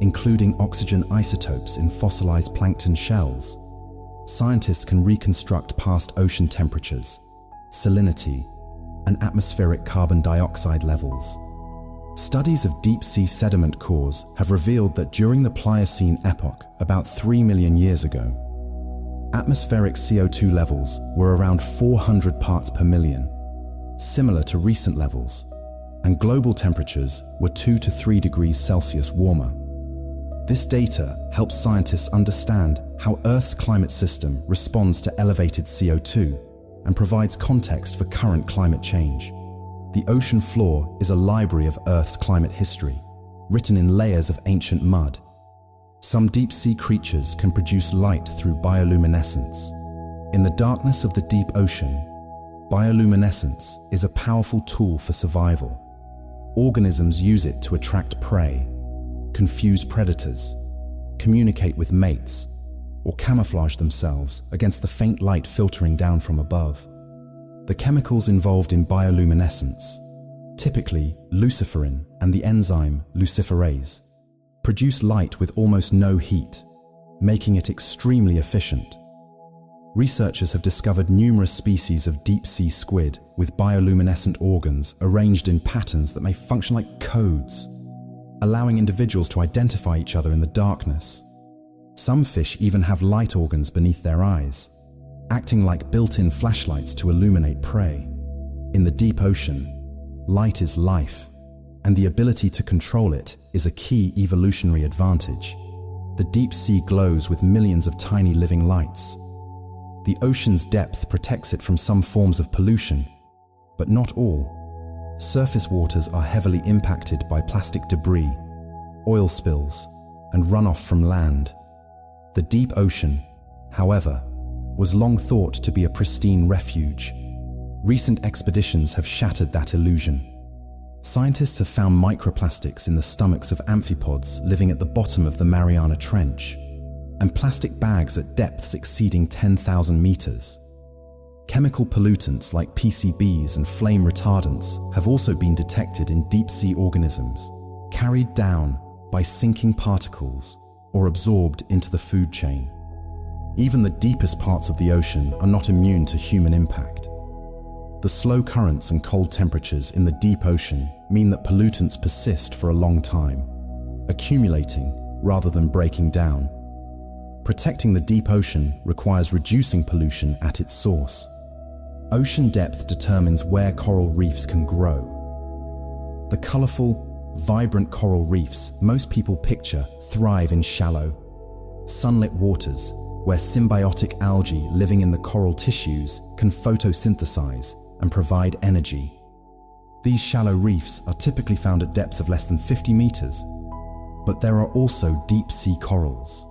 including oxygen isotopes in fossilized plankton shells, scientists can reconstruct past ocean temperatures, salinity, and atmospheric carbon dioxide levels. Studies of deep-sea sediment cores have revealed that during the Pliocene epoch, about 3 million years ago, atmospheric CO2 levels were around 400 parts per million, similar to recent levels, and global temperatures were 2 to 3 degrees Celsius warmer. This data helps scientists understand how Earth's climate system responds to elevated CO2 and provides context for current climate change. The ocean floor is a library of Earth's climate history, written in layers of ancient mud. Some deep-sea creatures can produce light through bioluminescence. In the darkness of the deep ocean, bioluminescence is a powerful tool for survival. Organisms use it to attract prey, confuse predators, communicate with mates, or camouflage themselves against the faint light filtering down from above. The chemicals involved in bioluminescence, typically luciferin and the enzyme luciferase, produce light with almost no heat, making it extremely efficient. Researchers have discovered numerous species of deep-sea squid with bioluminescent organs arranged in patterns that may function like codes, allowing individuals to identify each other in the darkness. Some fish even have light organs beneath their eyes, acting like built-in flashlights to illuminate prey. In the deep ocean, light is life, and the ability to control it is a key evolutionary advantage. The deep sea glows with millions of tiny living lights. The ocean's depth protects it from some forms of pollution, but not all. Surface waters are heavily impacted by plastic debris, oil spills, and runoff from land. The deep ocean, however, was long thought to be a pristine refuge. Recent expeditions have shattered that illusion. Scientists have found microplastics in the stomachs of amphipods living at the bottom of the Mariana Trench, and plastic bags at depths exceeding 10,000 meters. Chemical pollutants like PCBs and flame retardants have also been detected in deep-sea organisms, carried down by sinking particles or absorbed into the food chain. Even the deepest parts of the ocean are not immune to human impact. The slow currents and cold temperatures in the deep ocean mean that pollutants persist for a long time, accumulating rather than breaking down. Protecting the deep ocean requires reducing pollution at its source. Ocean depth determines where coral reefs can grow. The colorful, vibrant coral reefs most people picture thrive in shallow, sunlit waters where symbiotic algae living in the coral tissues can photosynthesize and provide energy. These shallow reefs are typically found at depths of less than 50 meters, but there are also deep-sea corals,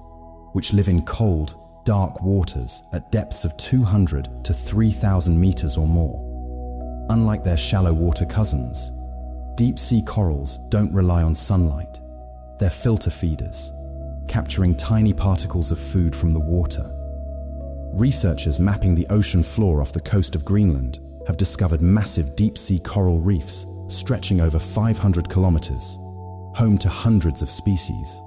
which live in cold, dark waters at depths of 200 to 3,000 meters or more. Unlike their shallow water cousins, deep-sea corals don't rely on sunlight. They're filter feeders, capturing tiny particles of food from the water. Researchers mapping the ocean floor off the coast of Greenland have discovered massive deep-sea coral reefs stretching over 500 kilometers, home to hundreds of species.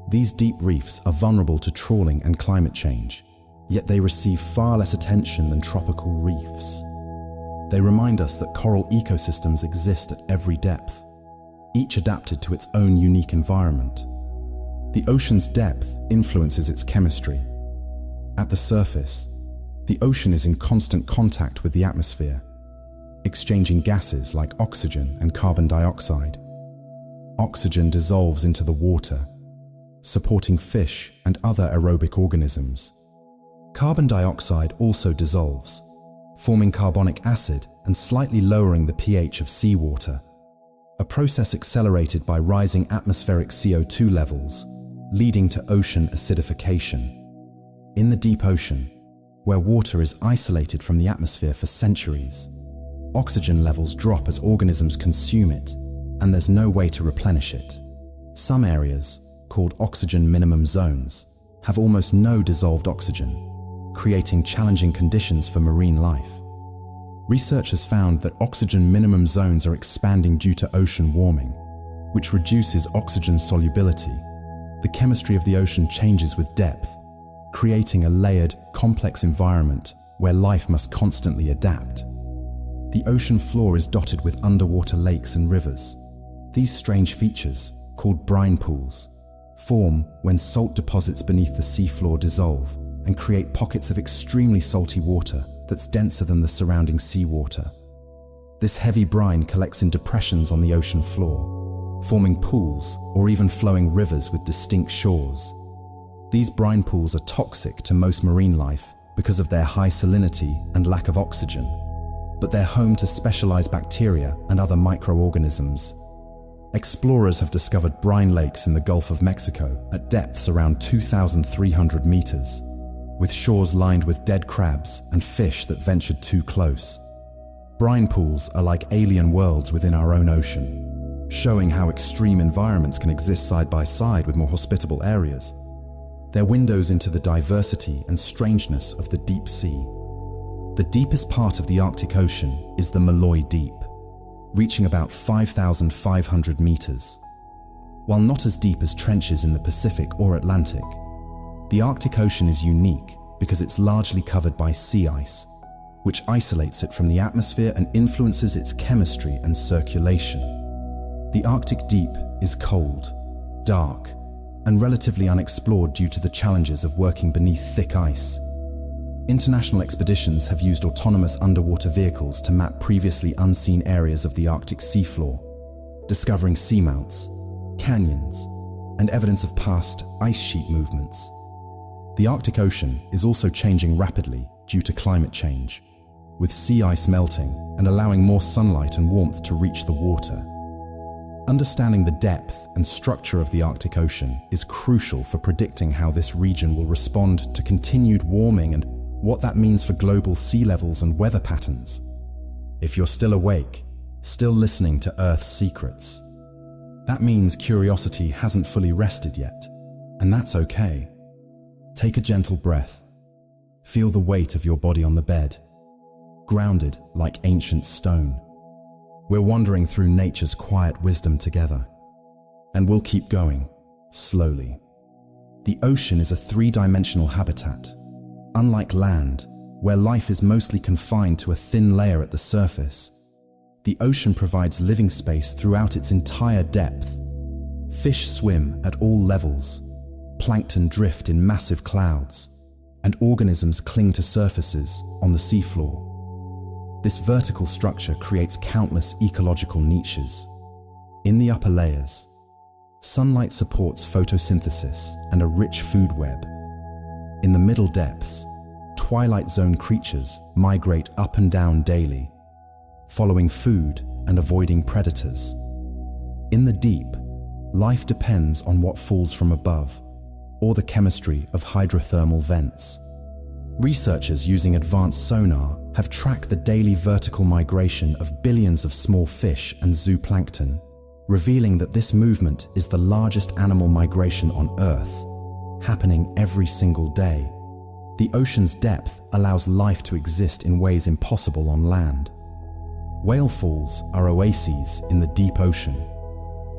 These deep reefs are vulnerable to trawling and climate change, yet they receive far less attention than tropical reefs. They remind us that coral ecosystems exist at every depth, each adapted to its own unique environment. The ocean's depth influences its chemistry. At the surface, the ocean is in constant contact with the atmosphere, exchanging gases like oxygen and carbon dioxide. Oxygen dissolves into the water, supporting fish and other aerobic organisms. Carbon dioxide also dissolves, forming carbonic acid and slightly lowering the pH of seawater, a process accelerated by rising atmospheric CO2 levels, leading to ocean acidification. In the deep ocean, where water is isolated from the atmosphere for centuries, oxygen levels drop as organisms consume it, and there's no way to replenish it. Some areas, called oxygen minimum zones, have almost no dissolved oxygen, creating challenging conditions for marine life. Researchers found that oxygen minimum zones are expanding due to ocean warming, which reduces oxygen solubility. The chemistry of the ocean changes with depth, creating a layered, complex environment where life must constantly adapt. The ocean floor is dotted with underwater lakes and rivers. These strange features, called brine pools, form when salt deposits beneath the seafloor dissolve and create pockets of extremely salty water that's denser than the surrounding seawater. This heavy brine collects in depressions on the ocean floor, forming pools or even flowing rivers with distinct shores. These brine pools are toxic to most marine life because of their high salinity and lack of oxygen, but they're home to specialized bacteria and other microorganisms. Explorers have discovered brine lakes in the Gulf of Mexico at depths around 2,300 meters, with shores lined with dead crabs and fish that ventured too close. Brine pools are like alien worlds within our own ocean, showing how extreme environments can exist side by side with more hospitable areas. They're windows into the diversity and strangeness of the deep sea. The deepest part of the Arctic Ocean is the Malloy Deep, reaching about 5,500 meters. While not as deep as trenches in the Pacific or Atlantic, the Arctic Ocean is unique because it's largely covered by sea ice, which isolates it from the atmosphere and influences its chemistry and circulation. The Arctic Deep is cold, dark, and relatively unexplored due to the challenges of working beneath thick ice. International expeditions have used autonomous underwater vehicles to map previously unseen areas of the Arctic seafloor, discovering seamounts, canyons, and evidence of past ice sheet movements. The Arctic Ocean is also changing rapidly due to climate change, with sea ice melting and allowing more sunlight and warmth to reach the water. Understanding the depth and structure of the Arctic Ocean is crucial for predicting how this region will respond to continued warming and what that means for global sea levels and weather patterns. If you're still awake, still listening to Earth's secrets, that means curiosity hasn't fully rested yet, and that's okay. Take a gentle breath. Feel the weight of your body on the bed, grounded like ancient stone. We're wandering through nature's quiet wisdom together, and we'll keep going, slowly. The ocean is a three-dimensional habitat. Unlike land, where life is mostly confined to a thin layer at the surface, the ocean provides living space throughout its entire depth. Fish swim at all levels, plankton drift in massive clouds, and organisms cling to surfaces on the seafloor. This vertical structure creates countless ecological niches. In the upper layers, sunlight supports photosynthesis and a rich food web. In the middle depths, twilight zone creatures migrate up and down daily, following food and avoiding predators. In the deep, life depends on what falls from above, or the chemistry of hydrothermal vents. Researchers using advanced sonar have tracked the daily vertical migration of billions of small fish and zooplankton, revealing that this movement is the largest animal migration on Earth, happening every single day. The ocean's depth allows life to exist in ways impossible on land. Whale falls are oases in the deep ocean.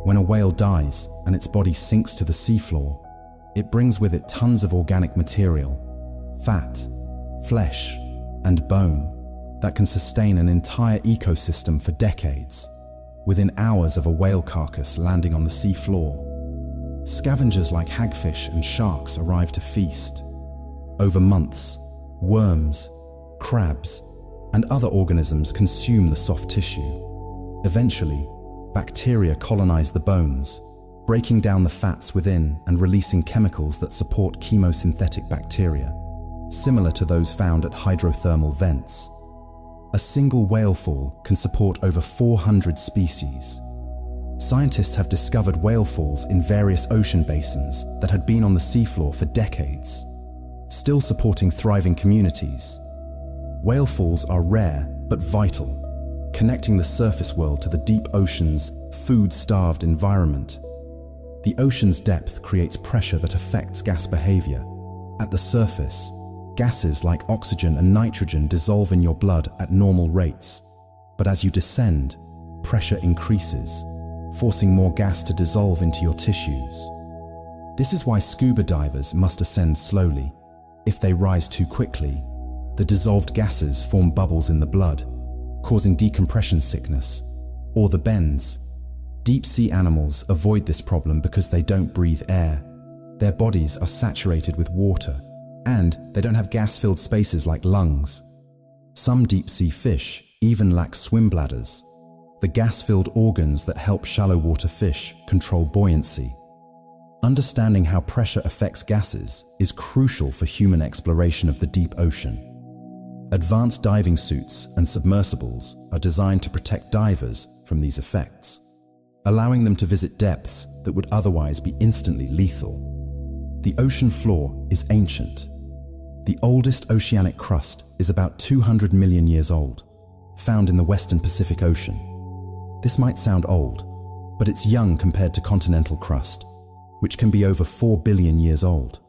When a whale dies and its body sinks to the seafloor, it brings with it tons of organic material, fat, flesh, and bone that can sustain an entire ecosystem for decades, within hours of a whale carcass landing on the seafloor. Scavengers like hagfish and sharks arrive to feast. Over months, worms, crabs, and other organisms consume the soft tissue. Eventually, bacteria colonize the bones, breaking down the fats within and releasing chemicals that support chemosynthetic bacteria, similar to those found at hydrothermal vents. A single whale fall can support over 400 species. Scientists have discovered whale falls in various ocean basins that had been on the seafloor for decades, still supporting thriving communities. Whale falls are rare but vital, connecting the surface world to the deep ocean's food-starved environment. The ocean's depth creates pressure that affects gas behavior. At the surface, gases like oxygen and nitrogen dissolve in your blood at normal rates, but as you descend, pressure increases, forcing more gas to dissolve into your tissues. This is why scuba divers must ascend slowly. If they rise too quickly, the dissolved gases form bubbles in the blood, causing decompression sickness, or the bends. Deep-sea animals avoid this problem because they don't breathe air. Their bodies are saturated with water, and they don't have gas-filled spaces like lungs. Some deep-sea fish even lack swim bladders, the gas-filled organs that help shallow-water fish control buoyancy. Understanding how pressure affects gases is crucial for human exploration of the deep ocean. Advanced diving suits and submersibles are designed to protect divers from these effects, allowing them to visit depths that would otherwise be instantly lethal. The ocean floor is ancient. The oldest oceanic crust is about 200 million years old, found in the western Pacific Ocean. This might sound old, but it's young compared to continental crust, which can be over 4 billion years old.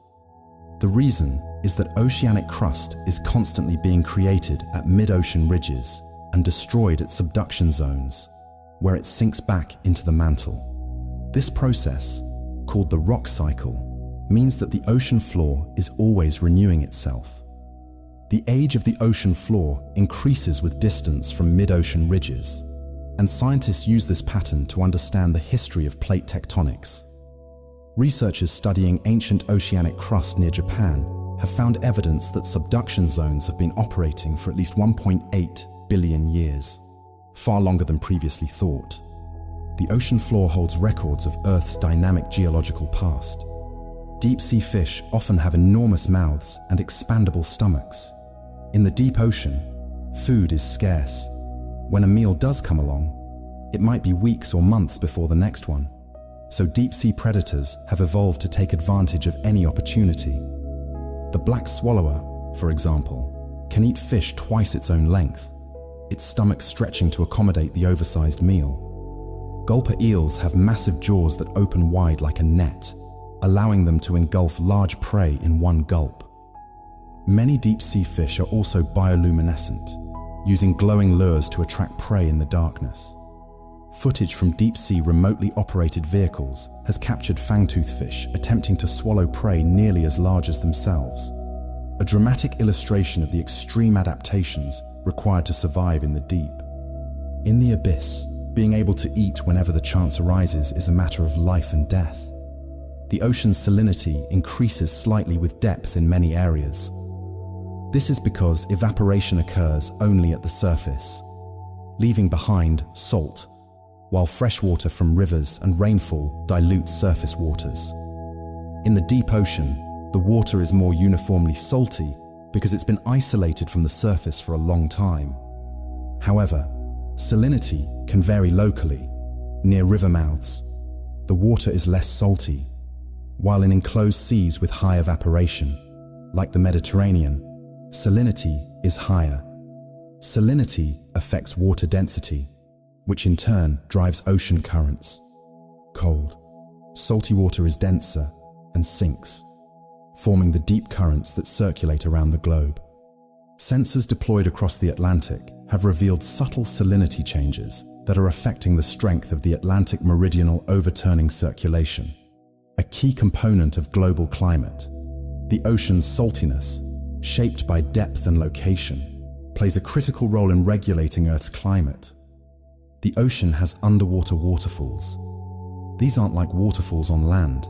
The reason is that oceanic crust is constantly being created at mid-ocean ridges and destroyed at subduction zones, where it sinks back into the mantle. This process, called the rock cycle, means that the ocean floor is always renewing itself. The age of the ocean floor increases with distance from mid-ocean ridges, and scientists use this pattern to understand the history of plate tectonics. Researchers studying ancient oceanic crust near Japan have found evidence that subduction zones have been operating for at least 1.8 billion years, far longer than previously thought. The ocean floor holds records of Earth's dynamic geological past. Deep-sea fish often have enormous mouths and expandable stomachs. In the deep ocean, food is scarce. When a meal does come along, it might be weeks or months before the next one. So deep-sea predators have evolved to take advantage of any opportunity. The black swallower, for example, can eat fish twice its own length, its stomach stretching to accommodate the oversized meal. Gulper eels have massive jaws that open wide like a net, allowing them to engulf large prey in one gulp. Many deep-sea fish are also bioluminescent, using glowing lures to attract prey in the darkness. Footage from deep-sea remotely operated vehicles has captured fangtooth fish attempting to swallow prey nearly as large as themselves, a dramatic illustration of the extreme adaptations required to survive in the deep. In the abyss, being able to eat whenever the chance arises is a matter of life and death. The ocean's salinity increases slightly with depth in many areas. This is because evaporation occurs only at the surface, leaving behind salt, while fresh water from rivers and rainfall dilutes surface waters. In the deep ocean, the water is more uniformly salty because it's been isolated from the surface for a long time. However, salinity can vary locally. Near river mouths, the water is less salty, while in enclosed seas with high evaporation, like the Mediterranean, salinity is higher. Salinity affects water density, which in turn drives ocean currents. Cold, salty water is denser and sinks, forming the deep currents that circulate around the globe. Sensors deployed across the Atlantic have revealed subtle salinity changes that are affecting the strength of the Atlantic meridional overturning circulation, a key component of global climate. The ocean's saltiness, shaped by depth and location, plays a critical role in regulating Earth's climate. The ocean has underwater waterfalls. These aren't like waterfalls on land.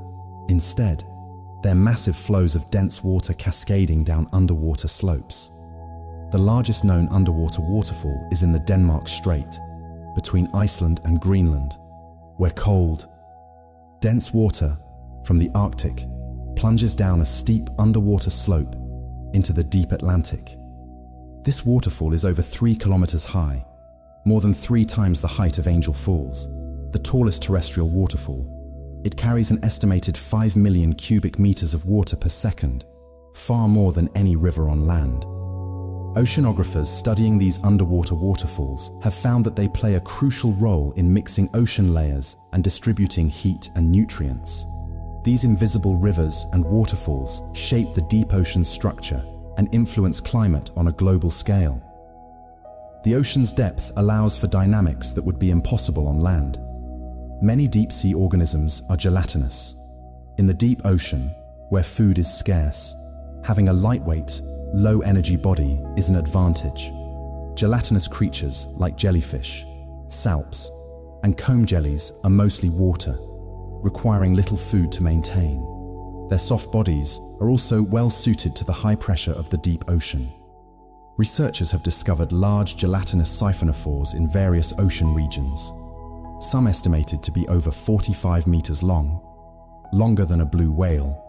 Instead, they're massive flows of dense water cascading down underwater slopes. The largest known underwater waterfall is in the Denmark Strait, between Iceland and Greenland, where cold, dense water from the Arctic plunges down a steep underwater slope into the deep Atlantic. This waterfall is over 3 kilometers high, more than 3 times the height of Angel Falls, the tallest terrestrial waterfall. It carries an estimated 5 million cubic meters of water per second, far more than any river on land. Oceanographers studying these underwater waterfalls have found that they play a crucial role in mixing ocean layers and distributing heat and nutrients. These invisible rivers and waterfalls shape the deep ocean's structure and influence climate on a global scale. The ocean's depth allows for dynamics that would be impossible on land. Many deep-sea organisms are gelatinous. In the deep ocean, where food is scarce, having a lightweight, low-energy body is an advantage. Gelatinous creatures like jellyfish, salps, and comb jellies are mostly water, requiring little food to maintain. Their soft bodies are also well suited to the high pressure of the deep ocean. Researchers have discovered large gelatinous siphonophores in various ocean regions, some estimated to be over 45 meters long, longer than a blue whale.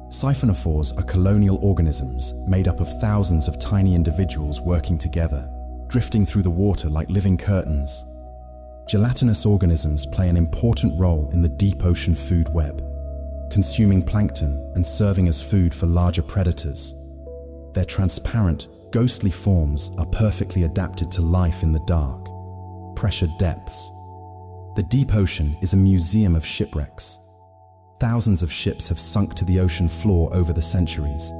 Siphonophores are colonial organisms made up of thousands of tiny individuals working together, drifting through the water like living curtains. Gelatinous organisms play an important role in the deep ocean food web, consuming plankton and serving as food for larger predators. Their transparent, ghostly forms are perfectly adapted to life in the dark, pressured depths. The deep ocean is a museum of shipwrecks. Thousands of ships have sunk to the ocean floor over the centuries,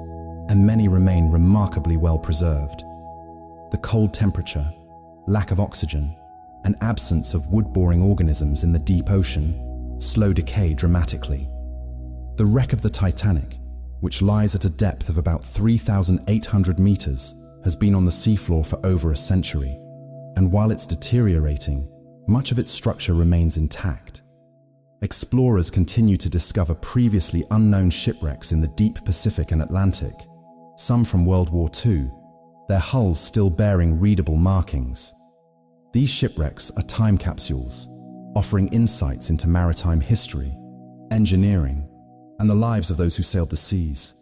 and many remain remarkably well preserved. The cold temperature, lack of oxygen, and absence of wood-boring organisms in the deep ocean slow decay dramatically. The wreck of the Titanic, which lies at a depth of about 3,800 meters, has been on the seafloor for over a century, and while it's deteriorating, much of its structure remains intact. Explorers continue to discover previously unknown shipwrecks in the deep Pacific and Atlantic, some from World War II, their hulls still bearing readable markings. These shipwrecks are time capsules, offering insights into maritime history, engineering, and the lives of those who sailed the seas.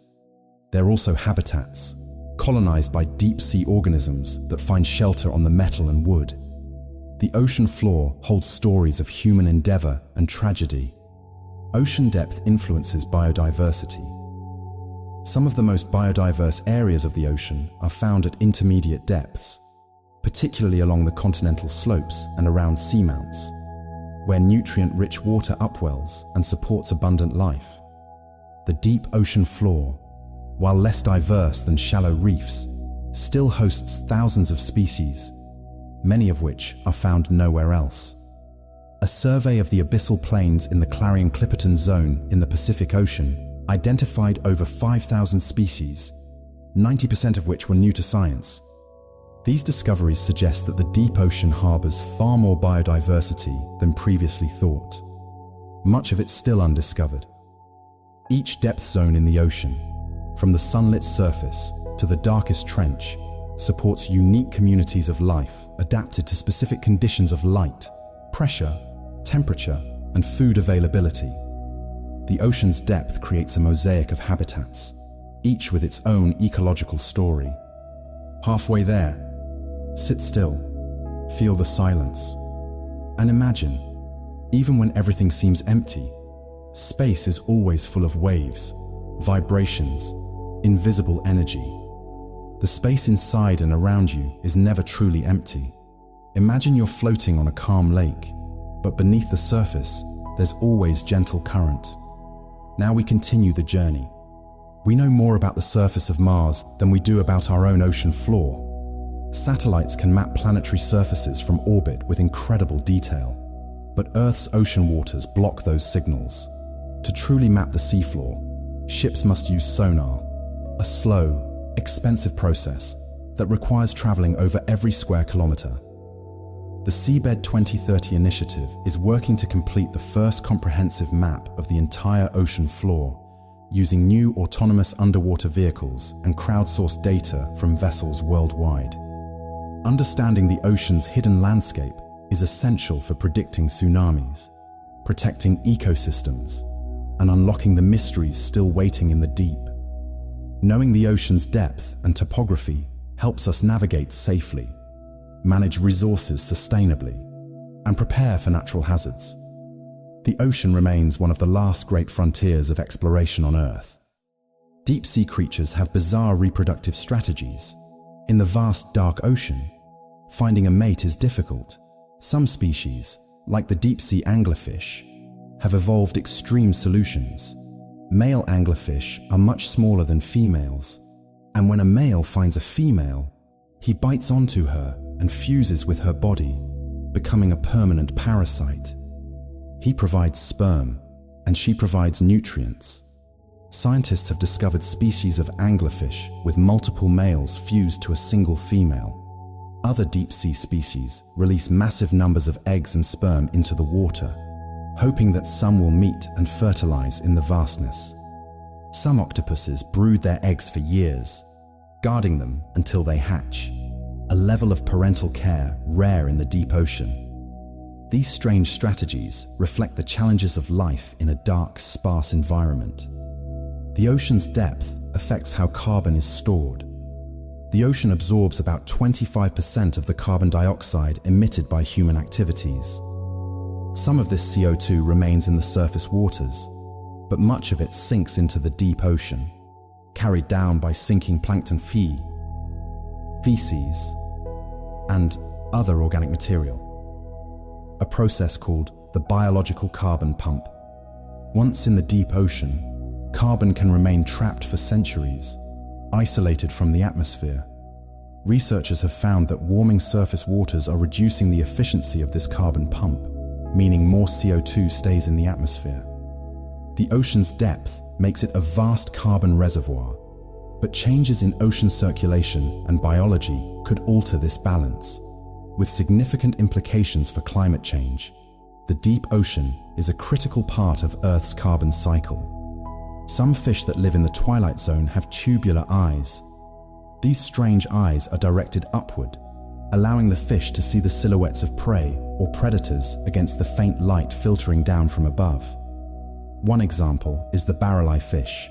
They're also habitats, colonized by deep-sea organisms that find shelter on the metal and wood. The ocean floor holds stories of human endeavor and tragedy. Ocean depth influences biodiversity. Some of the most biodiverse areas of the ocean are found at intermediate depths, particularly along the continental slopes and around seamounts, where nutrient-rich water upwells and supports abundant life. The deep ocean floor, while less diverse than shallow reefs, still hosts thousands of species, many of which are found nowhere else. A survey of the abyssal plains in the Clarion-Clipperton Zone in the Pacific Ocean identified over 5,000 species, 90% of which were new to science. These discoveries suggest that the deep ocean harbors far more biodiversity than previously thought. Much of it still undiscovered. Each depth zone in the ocean, from the sunlit surface to the darkest trench, supports unique communities of life adapted to specific conditions of light, pressure, temperature, and food availability. The ocean's depth creates a mosaic of habitats, each with its own ecological story. Halfway there, sit still, feel the silence, and imagine, even when everything seems empty, space is always full of waves, vibrations, invisible energy. The space inside and around you is never truly empty. Imagine you're floating on a calm lake, but beneath the surface, there's always gentle current. Now we continue the journey. We know more about the surface of Mars than we do about our own ocean floor. Satellites can map planetary surfaces from orbit with incredible detail, but Earth's ocean waters block those signals. To truly map the seafloor, ships must use sonar, a slow, expensive process that requires traveling over every square kilometer. The Seabed 2030 initiative is working to complete the first comprehensive map of the entire ocean floor, using new autonomous underwater vehicles and crowdsourced data from vessels worldwide. Understanding the ocean's hidden landscape is essential for predicting tsunamis, protecting ecosystems, and unlocking the mysteries still waiting in the deep. Knowing the ocean's depth and topography helps us navigate safely, manage resources sustainably, and prepare for natural hazards. The ocean remains one of the last great frontiers of exploration on Earth. Deep-sea creatures have bizarre reproductive strategies. In the vast dark ocean, finding a mate is difficult. Some species, like the deep-sea anglerfish, have evolved extreme solutions. Male anglerfish are much smaller than females, and when a male finds a female, he bites onto her and fuses with her body, becoming a permanent parasite. He provides sperm, and she provides nutrients. Scientists have discovered species of anglerfish with multiple males fused to a single female. Other deep-sea species release massive numbers of eggs and sperm into the water, hoping that some will meet and fertilize in the vastness. Some octopuses brood their eggs for years, guarding them until they hatch, a level of parental care rare in the deep ocean. These strange strategies reflect the challenges of life in a dark, sparse environment. The ocean's depth affects how carbon is stored. The ocean absorbs about 25% of the carbon dioxide emitted by human activities. Some of this CO2 remains in the surface waters, but much of it sinks into the deep ocean, carried down by sinking plankton feces, and other organic material. A process called the biological carbon pump. Once in the deep ocean, carbon can remain trapped for centuries, isolated from the atmosphere. Researchers have found that warming surface waters are reducing the efficiency of this carbon pump, meaning more CO2 stays in the atmosphere. The ocean's depth makes it a vast carbon reservoir, but changes in ocean circulation and biology could alter this balance, with significant implications for climate change. The deep ocean is a critical part of Earth's carbon cycle. Some fish that live in the twilight zone have tubular eyes. These strange eyes are directed upward, allowing the fish to see the silhouettes of prey or predators against the faint light filtering down from above. One example is the barrel-eye fish,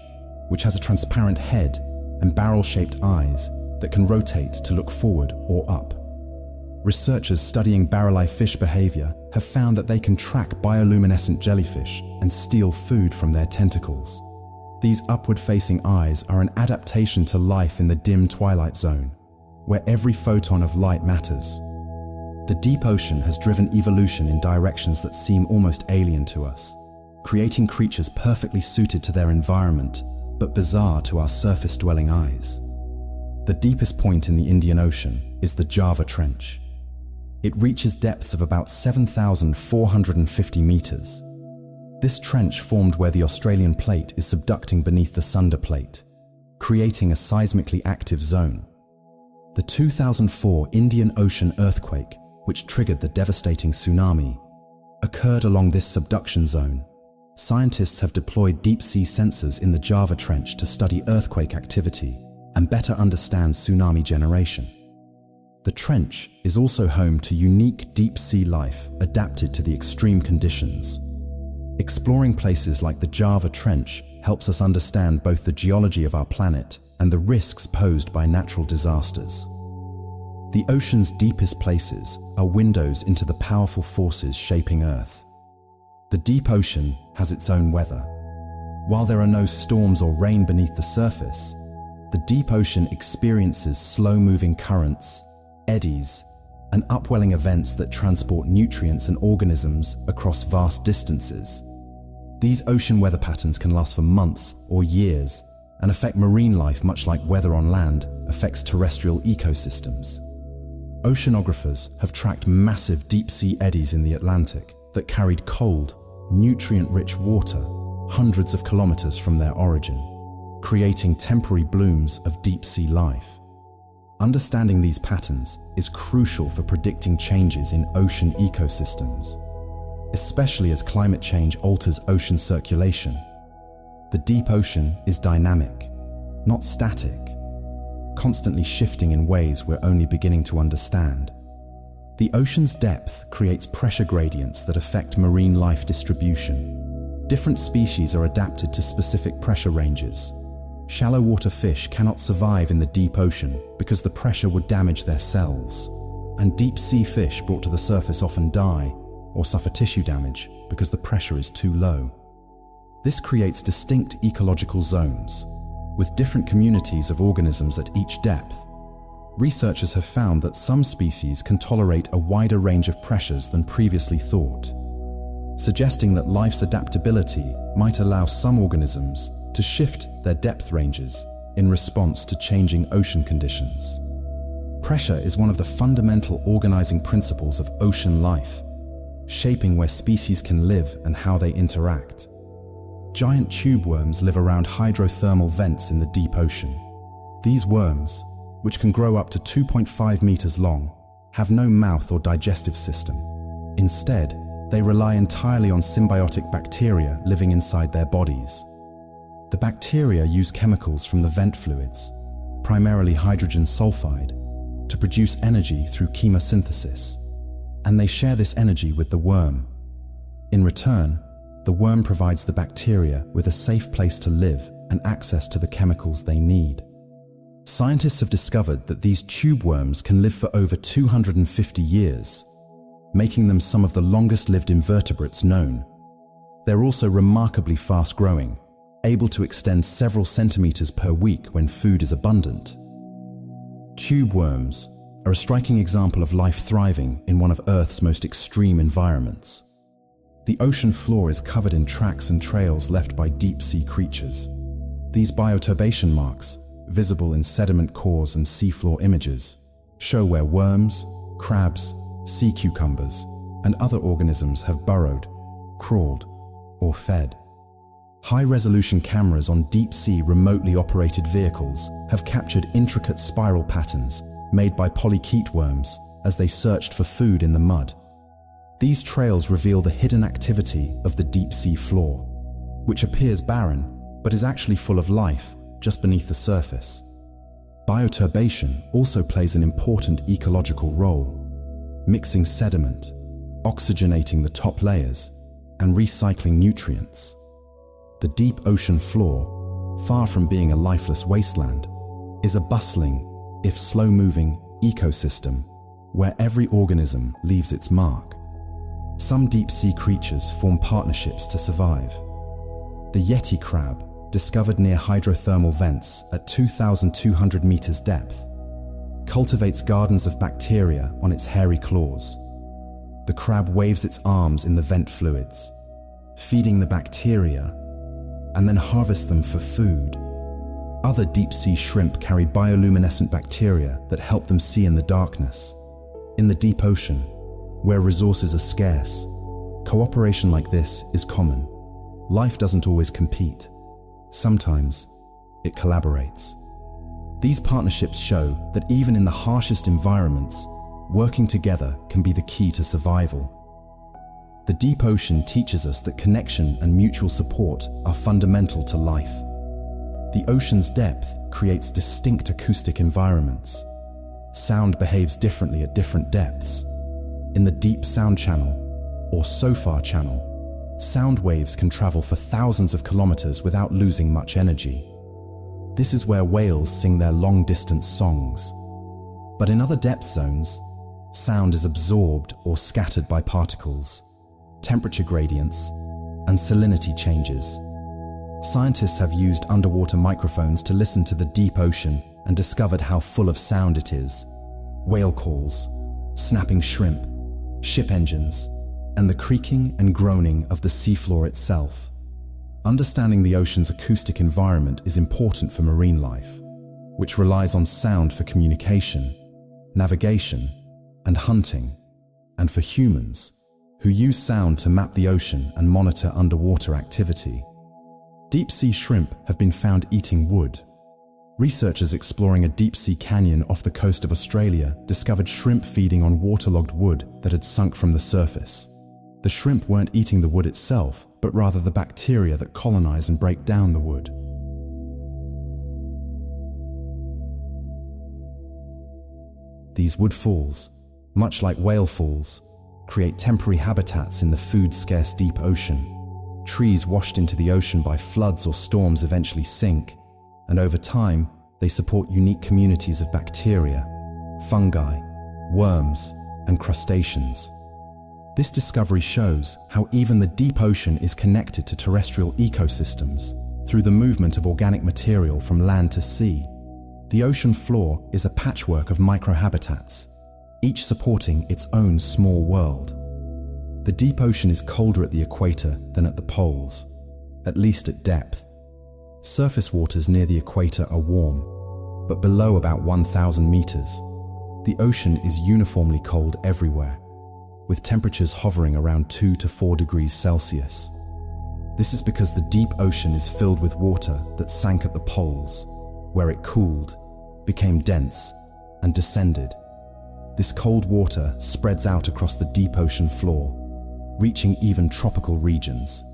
which has a transparent head and barrel-shaped eyes that can rotate to look forward or up. Researchers studying barrel-eye fish behavior have found that they can track bioluminescent jellyfish and steal food from their tentacles. These upward-facing eyes are an adaptation to life in the dim twilight zone, where every photon of light matters. The deep ocean has driven evolution in directions that seem almost alien to us, creating creatures perfectly suited to their environment, but bizarre to our surface-dwelling eyes. The deepest point in the Indian Ocean is the Java Trench. It reaches depths of about 7,450 meters. This trench formed where the Australian plate is subducting beneath the Sunda plate, creating a seismically active zone. The 2004 Indian Ocean earthquake, which triggered the devastating tsunami, occurred along this subduction zone. Scientists have deployed deep-sea sensors in the Java Trench to study earthquake activity and better understand tsunami generation. The trench is also home to unique deep-sea life adapted to the extreme conditions. Exploring places like the Java Trench helps us understand both the geology of our planet and the risks posed by natural disasters. The ocean's deepest places are windows into the powerful forces shaping Earth. The deep ocean has its own weather. While there are no storms or rain beneath the surface, The deep ocean experiences slow-moving currents, eddies, and upwelling events that transport nutrients and organisms across vast distances. These ocean weather patterns can last for months or years and affect marine life much like weather on land affects terrestrial ecosystems. Oceanographers have tracked massive deep-sea eddies in the Atlantic that carried cold, nutrient-rich water hundreds of kilometers from their origin, creating temporary blooms of deep-sea life. Understanding these patterns is crucial for predicting changes in ocean ecosystems, especially as climate change alters ocean circulation. The deep ocean is dynamic, not static, constantly shifting in ways we're only beginning to understand. The ocean's depth creates pressure gradients that affect marine life distribution. Different species are adapted to specific pressure ranges. Shallow water fish cannot survive in the deep ocean because the pressure would damage their cells, and deep sea fish brought to the surface often die or suffer tissue damage because the pressure is too low. This creates distinct ecological zones, with different communities of organisms at each depth. Researchers have found that some species can tolerate a wider range of pressures than previously thought, suggesting that life's adaptability might allow some organisms to shift their depth ranges in response to changing ocean conditions. Pressure is one of the fundamental organizing principles of ocean life, shaping where species can live and how they interact. Giant tube worms live around hydrothermal vents in the deep ocean. These worms, which can grow up to 2.5 meters long, have no mouth or digestive system. Instead, they rely entirely on symbiotic bacteria living inside their bodies. The bacteria use chemicals from the vent fluids, primarily hydrogen sulfide, to produce energy through chemosynthesis, and they share this energy with the worm. In return, the worm provides the bacteria with a safe place to live and access to the chemicals they need. Scientists have discovered that these tube worms can live for over 250 years, making them some of the longest-lived invertebrates known. They're also remarkably fast-growing, able to extend several centimeters per week when food is abundant. Tube worms are a striking example of life thriving in one of Earth's most extreme environments. The ocean floor is covered in tracks and trails left by deep-sea creatures. These bioturbation marks, visible in sediment cores and seafloor images, show where worms, crabs, sea cucumbers, and other organisms have burrowed, crawled, or fed. High-resolution cameras on deep-sea remotely operated vehicles have captured intricate spiral patterns made by polychaete worms as they searched for food in the mud. These trails reveal the hidden activity of the deep-sea floor, which appears barren but is actually full of life just beneath the surface. Bioturbation also plays an important ecological role, mixing sediment, oxygenating the top layers, and recycling nutrients. The deep ocean floor, far from being a lifeless wasteland, is a bustling, if slow-moving, ecosystem where every organism leaves its mark. Some deep-sea creatures form partnerships to survive. The Yeti crab, discovered near hydrothermal vents at 2,200 meters depth, cultivates gardens of bacteria on its hairy claws. The crab waves its arms in the vent fluids, feeding the bacteria, and then harvest them for food. Other deep-sea shrimp carry bioluminescent bacteria that help them see in the darkness. In the deep ocean, where resources are scarce, cooperation like this is common. Life doesn't always compete. Sometimes, it collaborates. These partnerships show that even in the harshest environments, working together can be the key to survival. The deep ocean teaches us that connection and mutual support are fundamental to life. The ocean's depth creates distinct acoustic environments. Sound behaves differently at different depths. In the deep sound channel, or SOFAR channel, sound waves can travel for thousands of kilometers without losing much energy. This is where whales sing their long-distance songs. But in other depth zones, sound is absorbed or scattered by particles, temperature gradients, and salinity changes. Scientists have used underwater microphones to listen to the deep ocean and discovered how full of sound it is. Whale calls, snapping shrimp, ship engines, and the creaking and groaning of the seafloor itself. Understanding the ocean's acoustic environment is important for marine life, which relies on sound for communication, navigation, and hunting, and for humans, who use sound to map the ocean and monitor underwater activity. Deep-sea shrimp have been found eating wood. Researchers exploring a deep-sea canyon off the coast of Australia discovered shrimp feeding on waterlogged wood that had sunk from the surface. The shrimp weren't eating the wood itself, but rather the bacteria that colonize and break down the wood. These wood falls, much like whale falls, create temporary habitats in the food-scarce deep ocean. Trees washed into the ocean by floods or storms eventually sink, and over time, they support unique communities of bacteria, fungi, worms, and crustaceans. This discovery shows how even the deep ocean is connected to terrestrial ecosystems through the movement of organic material from land to sea. The ocean floor is a patchwork of microhabitats, each supporting its own small world. The deep ocean is colder at the equator than at the poles, at least at depth. Surface waters near the equator are warm, but below about 1,000 meters, the ocean is uniformly cold everywhere, with temperatures hovering around 2 to 4 degrees Celsius. This is because the deep ocean is filled with water that sank at the poles, where it cooled, became dense, and descended. This cold water spreads out across the deep ocean floor, reaching even tropical regions.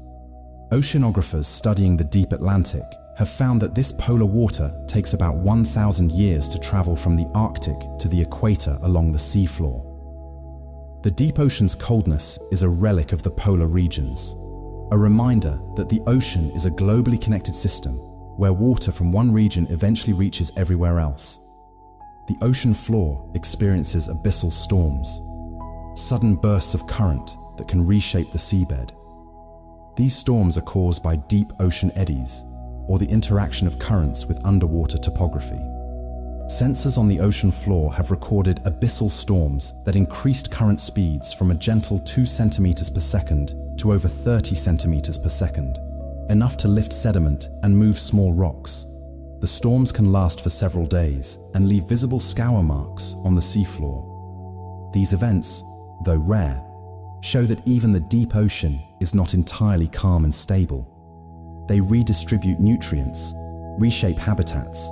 Oceanographers studying the deep Atlantic have found that this polar water takes about 1,000 years to travel from the Arctic to the equator along the seafloor. The deep ocean's coldness is a relic of the polar regions, a reminder that the ocean is a globally connected system where water from one region eventually reaches everywhere else. The ocean floor experiences abyssal storms, sudden bursts of current that can reshape the seabed. These storms are caused by deep ocean eddies, or the interaction of currents with underwater topography. Sensors on the ocean floor have recorded abyssal storms that increased current speeds from a gentle 2 centimeters per second to over 30 centimeters per second, enough to lift sediment and move small rocks. The storms can last for several days and leave visible scour marks on the seafloor. These events, though rare, show that even the deep ocean is not entirely calm and stable. They redistribute nutrients, reshape habitats,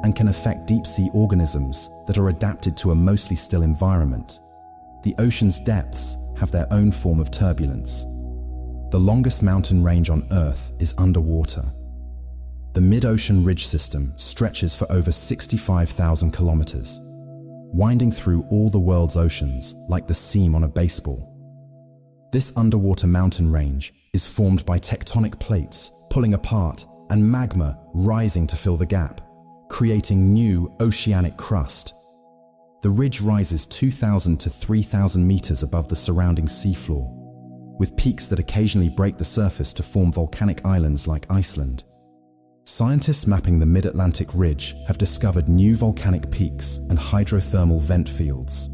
and can affect deep-sea organisms that are adapted to a mostly still environment. The ocean's depths have their own form of turbulence. The longest mountain range on Earth is underwater. The mid-ocean ridge system stretches for over 65,000 kilometers, winding through all the world's oceans like the seam on a baseball. This underwater mountain range is formed by tectonic plates pulling apart and magma rising to fill the gap, creating new oceanic crust. The ridge rises 2,000 to 3,000 meters above the surrounding seafloor, with peaks that occasionally break the surface to form volcanic islands like Iceland. Scientists mapping the mid-Atlantic ridge have discovered new volcanic peaks and hydrothermal vent fields,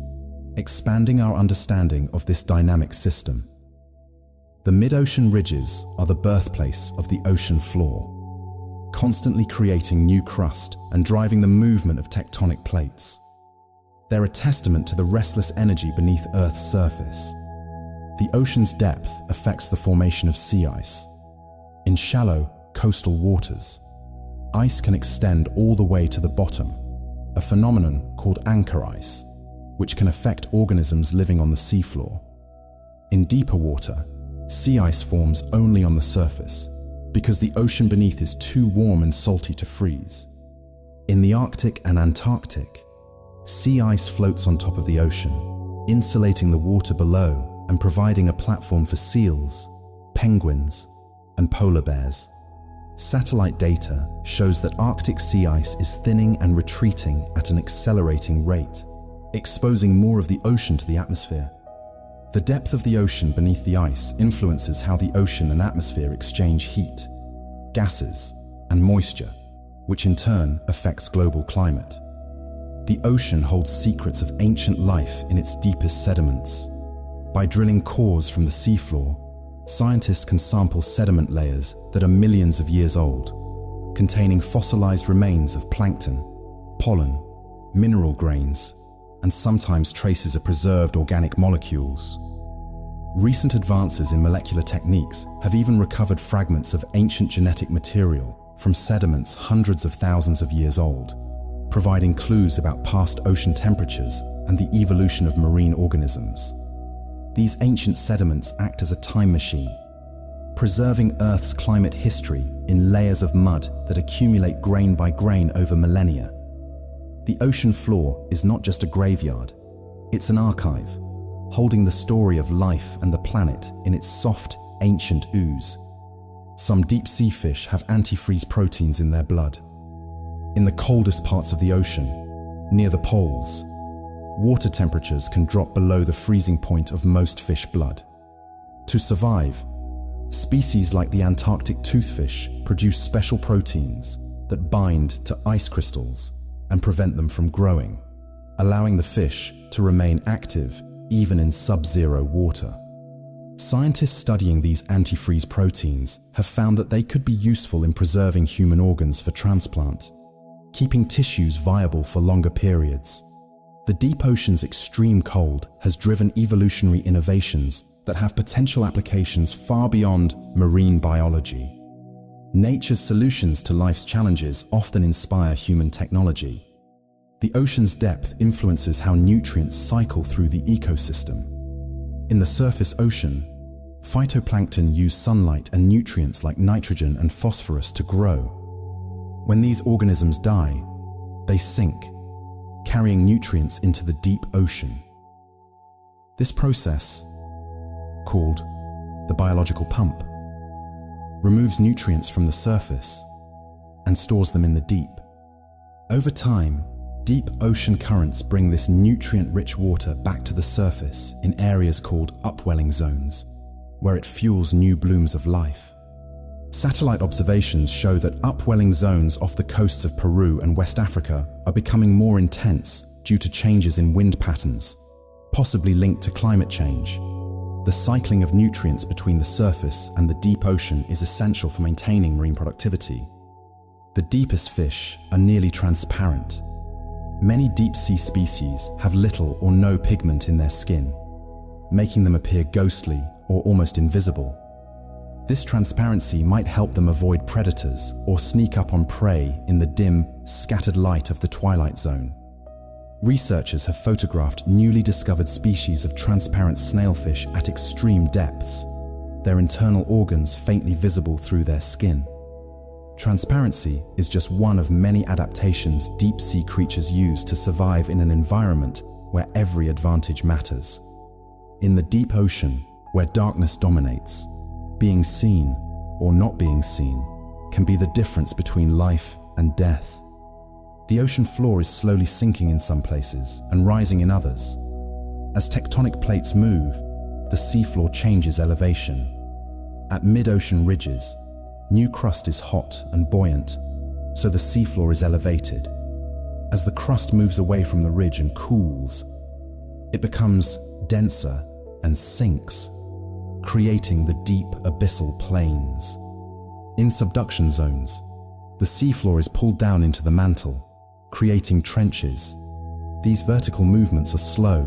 expanding our understanding of this dynamic system. The mid-ocean ridges are the birthplace of the ocean floor, constantly creating new crust and driving the movement of tectonic plates. They're a testament to the restless energy beneath Earth's surface. The ocean's depth affects the formation of sea ice. In shallow, coastal waters, ice can extend all the way to the bottom, a phenomenon called anchor ice, which can affect organisms living on the seafloor. In deeper water, sea ice forms only on the surface because the ocean beneath is too warm and salty to freeze. In the Arctic and Antarctic, sea ice floats on top of the ocean, insulating the water below and providing a platform for seals, penguins, and polar bears. Satellite data shows that Arctic sea ice is thinning and retreating at an accelerating rate, exposing more of the ocean to the atmosphere. The depth of the ocean beneath the ice influences how the ocean and atmosphere exchange heat. gases, and moisture, which in turn affects global climate. The ocean holds secrets of ancient life in its deepest sediments. By drilling cores from the seafloor, scientists can sample sediment layers that are millions of years old, containing fossilized remains of plankton, pollen, mineral grains, and sometimes traces of preserved organic molecules. Recent advances in molecular techniques have even recovered fragments of ancient genetic material from sediments hundreds of thousands of years old, providing clues about past ocean temperatures and the evolution of marine organisms. These ancient sediments act as a time machine, preserving Earth's climate history in layers of mud that accumulate grain by grain over millennia. The ocean floor is not just a graveyard, it's an archive, holding the story of life and the planet in its soft, ancient ooze. Some deep-sea fish have antifreeze proteins in their blood. In the coldest parts of the ocean, near the poles, water temperatures can drop below the freezing point of most fish blood. To survive, species like the Antarctic toothfish produce special proteins that bind to ice crystals and prevent them from growing, allowing the fish to remain active even in sub-zero water. Scientists studying these antifreeze proteins have found that they could be useful in preserving human organs for transplant, keeping tissues viable for longer periods. The deep ocean's extreme cold has driven evolutionary innovations that have potential applications far beyond marine biology. Nature's solutions to life's challenges often inspire human technology. The ocean's depth influences how nutrients cycle through the ecosystem. In the surface ocean, phytoplankton use sunlight and nutrients like nitrogen and phosphorus to grow. When these organisms die, they sink, carrying nutrients into the deep ocean. This process, called the biological pump, removes nutrients from the surface and stores them in the deep. Over time, deep ocean currents bring this nutrient-rich water back to the surface in areas called upwelling zones, where it fuels new blooms of life. Satellite observations show that upwelling zones off the coasts of Peru and West Africa are becoming more intense due to changes in wind patterns, possibly linked to climate change. The cycling of nutrients between the surface and the deep ocean is essential for maintaining marine productivity. The deepest fish are nearly transparent. Many deep-sea species have little or no pigment in their skin, making them appear ghostly or almost invisible. This transparency might help them avoid predators or sneak up on prey in the dim, scattered light of the twilight zone. Researchers have photographed newly discovered species of transparent snailfish at extreme depths, their internal organs faintly visible through their skin. Transparency is just one of many adaptations deep-sea creatures use to survive in an environment where every advantage matters. In the deep ocean, where darkness dominates, being seen or not being seen can be the difference between life and death. The ocean floor is slowly sinking in some places and rising in others. As tectonic plates move, the seafloor changes elevation. At mid-ocean ridges, new crust is hot and buoyant, so the seafloor is elevated. As the crust moves away from the ridge and cools, it becomes denser and sinks, creating the deep abyssal plains. In subduction zones, the seafloor is pulled down into the mantle, creating trenches. These vertical movements are slow,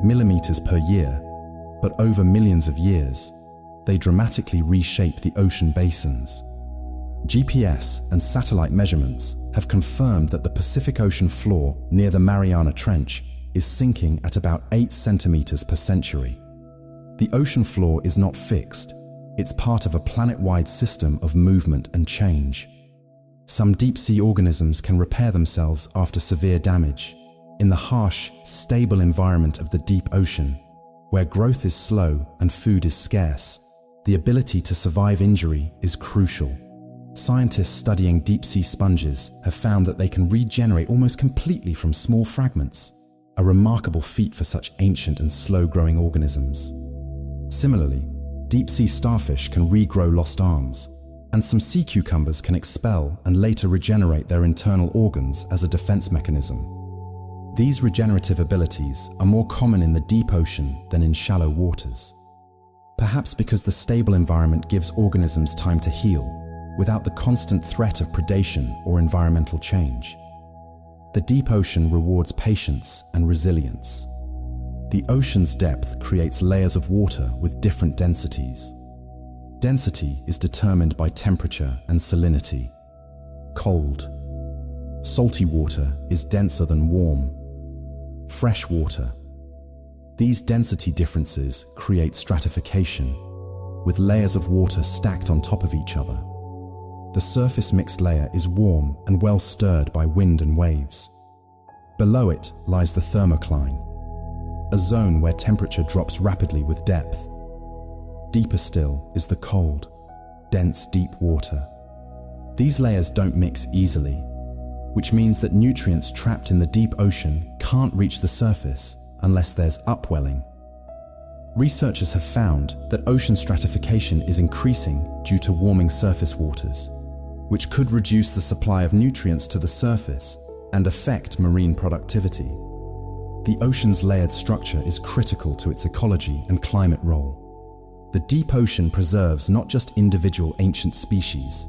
millimeters per year, but over millions of years, they dramatically reshape the ocean basins. GPS and satellite measurements have confirmed that the Pacific Ocean floor near the Mariana Trench is sinking at about 8 centimeters per century. The ocean floor is not fixed, it's part of a planet-wide system of movement and change. Some deep-sea organisms can repair themselves after severe damage. In the harsh, stable environment of the deep ocean, where growth is slow and food is scarce, the ability to survive injury is crucial. Scientists studying deep-sea sponges have found that they can regenerate almost completely from small fragments, a remarkable feat for such ancient and slow-growing organisms. Similarly, deep-sea starfish can regrow lost arms, And some sea cucumbers can expel and later regenerate their internal organs as a defense mechanism. These regenerative abilities are more common in the deep ocean than in shallow waters. Perhaps because the stable environment gives organisms time to heal, without the constant threat of predation or environmental change. The deep ocean rewards patience and resilience. The ocean's depth creates layers of water with different densities. Density is determined by temperature and salinity. Cold, salty water is denser than warm. Fresh water. These density differences create stratification, with layers of water stacked on top of each other. The surface mixed layer is warm and well stirred by wind and waves. Below it lies the thermocline, a zone where temperature drops rapidly with depth. Deeper still is the cold, dense deep water. These layers don't mix easily, which means that nutrients trapped in the deep ocean can't reach the surface unless there's upwelling. Researchers have found that ocean stratification is increasing due to warming surface waters, which could reduce the supply of nutrients to the surface and affect marine productivity. The ocean's layered structure is critical to its ecology and climate role. The deep ocean preserves not just individual ancient species,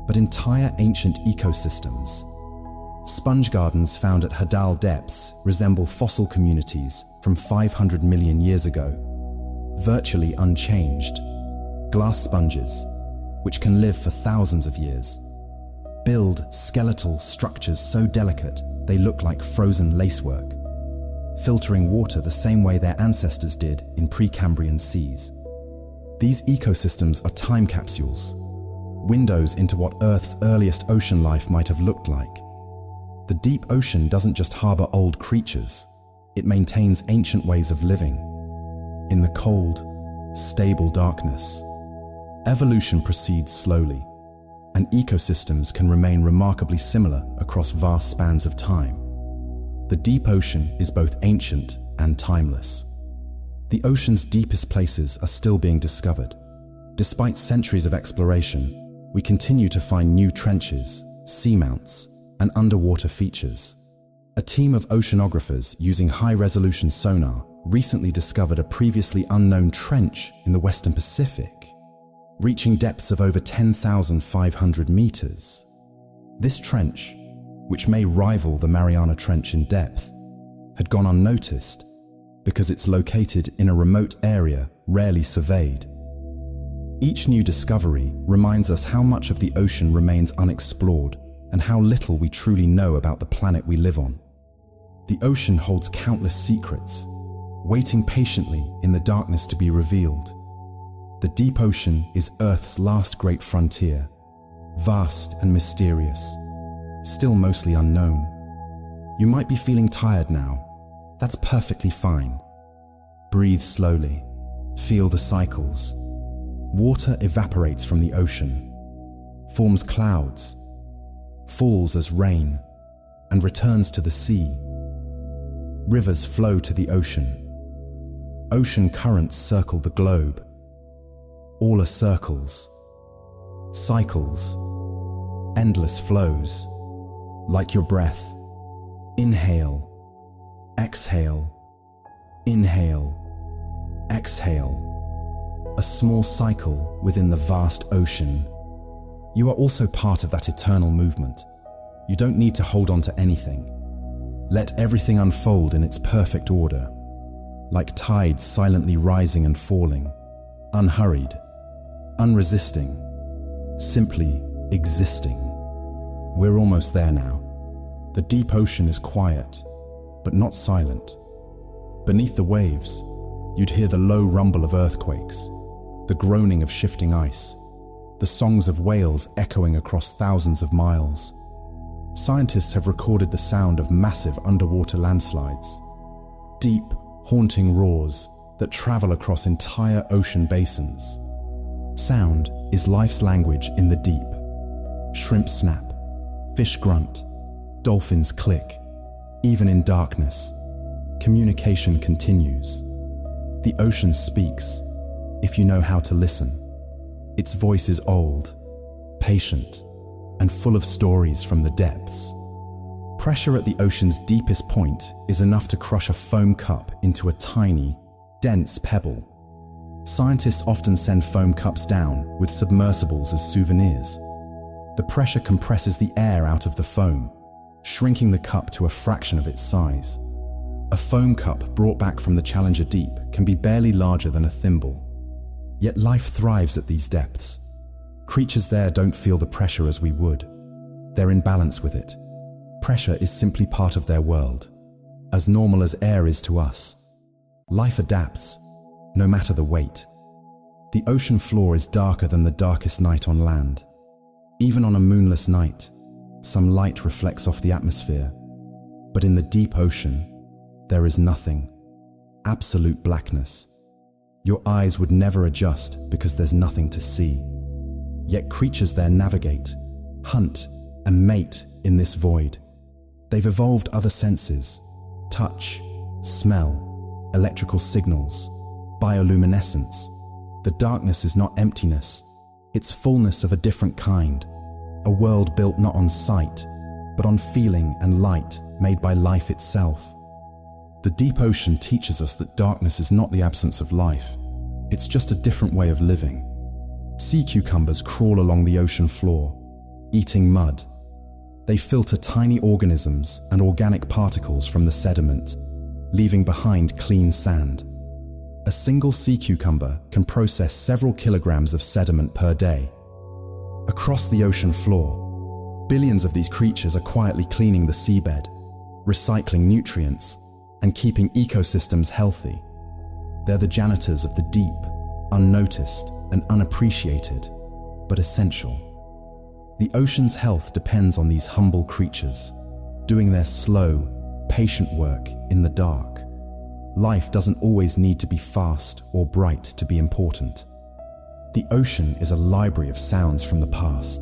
but entire ancient ecosystems. Sponge gardens found at Hadal depths resemble fossil communities from 500 million years ago, virtually unchanged. Glass sponges, which can live for thousands of years, build skeletal structures so delicate they look like frozen lacework, filtering water the same way their ancestors did in Precambrian seas. These ecosystems are time capsules, windows into what Earth's earliest ocean life might have looked like. The deep ocean doesn't just harbor old creatures, it maintains ancient ways of living. In the cold, stable darkness, evolution proceeds slowly, and ecosystems can remain remarkably similar across vast spans of time. The deep ocean is both ancient and timeless. The ocean's deepest places are still being discovered. Despite centuries of exploration, we continue to find new trenches, seamounts, and underwater features. A team of oceanographers using high-resolution sonar recently discovered a previously unknown trench in the Western Pacific, reaching depths of over 10,500 meters. This trench, which may rival the Mariana Trench in depth, had gone unnoticed because it's located in a remote area rarely surveyed. Each new discovery reminds us how much of the ocean remains unexplored and how little we truly know about the planet we live on. The ocean holds countless secrets, waiting patiently in the darkness to be revealed. The deep ocean is Earth's last great frontier, vast and mysterious, still mostly unknown. You might be feeling tired now. That's perfectly fine. Breathe slowly. Feel the cycles. Water evaporates from the ocean, forms clouds, falls as rain, and returns to the sea. Rivers flow to the ocean. Ocean currents circle the globe. All are circles, cycles, endless flows, like your breath. Inhale, exhale, inhale, exhale. A small cycle within the vast ocean. You are also part of that eternal movement. You don't need to hold on to anything. Let everything unfold in its perfect order, like tides silently rising and falling, unhurried, unresisting, simply existing. We're almost there now. The deep ocean is quiet, but not silent. Beneath the waves, you'd hear the low rumble of earthquakes, the groaning of shifting ice, the songs of whales echoing across thousands of miles. Scientists have recorded the sound of massive underwater landslides, deep, haunting roars that travel across entire ocean basins. Sound is life's language in the deep. Shrimp snap, fish grunt, dolphins click. Even in darkness, communication continues. The ocean speaks, if you know how to listen. Its voice is old, patient, and full of stories from the depths. Pressure at the ocean's deepest point is enough to crush a foam cup into a tiny, dense pebble. Scientists often send foam cups down with submersibles as souvenirs. The pressure compresses the air out of the foam, shrinking the cup to a fraction of its size. A foam cup brought back from the Challenger Deep can be barely larger than a thimble. Yet life thrives at these depths. Creatures there don't feel the pressure as we would. They're in balance with it. Pressure is simply part of their world, as normal as air is to us. Life adapts, no matter the weight. The ocean floor is darker than the darkest night on land. Even on a moonless night, some light reflects off the atmosphere. But in the deep ocean, there is nothing. Absolute blackness. Your eyes would never adjust because there's nothing to see. Yet creatures there navigate, hunt, and mate in this void. They've evolved other senses: touch, smell, electrical signals, bioluminescence. The darkness is not emptiness, it's fullness of a different kind, a world built not on sight, but on feeling and light made by life itself. The deep ocean teaches us that darkness is not the absence of life, it's just a different way of living. Sea cucumbers crawl along the ocean floor, eating mud. They filter tiny organisms and organic particles from the sediment, leaving behind clean sand. A single sea cucumber can process several kilograms of sediment per day. Across the ocean floor, billions of these creatures are quietly cleaning the seabed, recycling nutrients, and keeping ecosystems healthy. They're the janitors of the deep, unnoticed and unappreciated, but essential. The ocean's health depends on these humble creatures, doing their slow, patient work in the dark. Life doesn't always need to be fast or bright to be important. The ocean is a library of sounds from the past.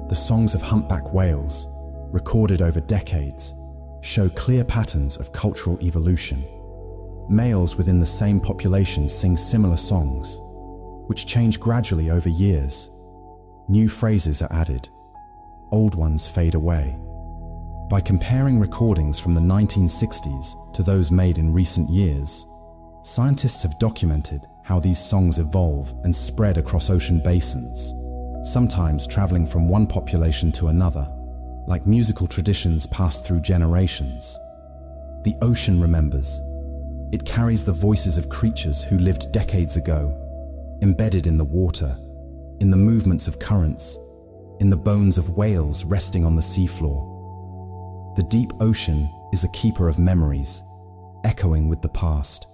The songs of humpback whales, recorded over decades, show clear patterns of cultural evolution. Males within the same population sing similar songs, which change gradually over years. New phrases are added, old ones fade away. By comparing recordings from the 1960s to those made in recent years, scientists have documented how these songs evolve and spread across ocean basins, sometimes traveling from one population to another, like musical traditions passed through generations. The ocean remembers. It carries the voices of creatures who lived decades ago, embedded in the water, in the movements of currents, in the bones of whales resting on the seafloor. The deep ocean is a keeper of memories, echoing with the past.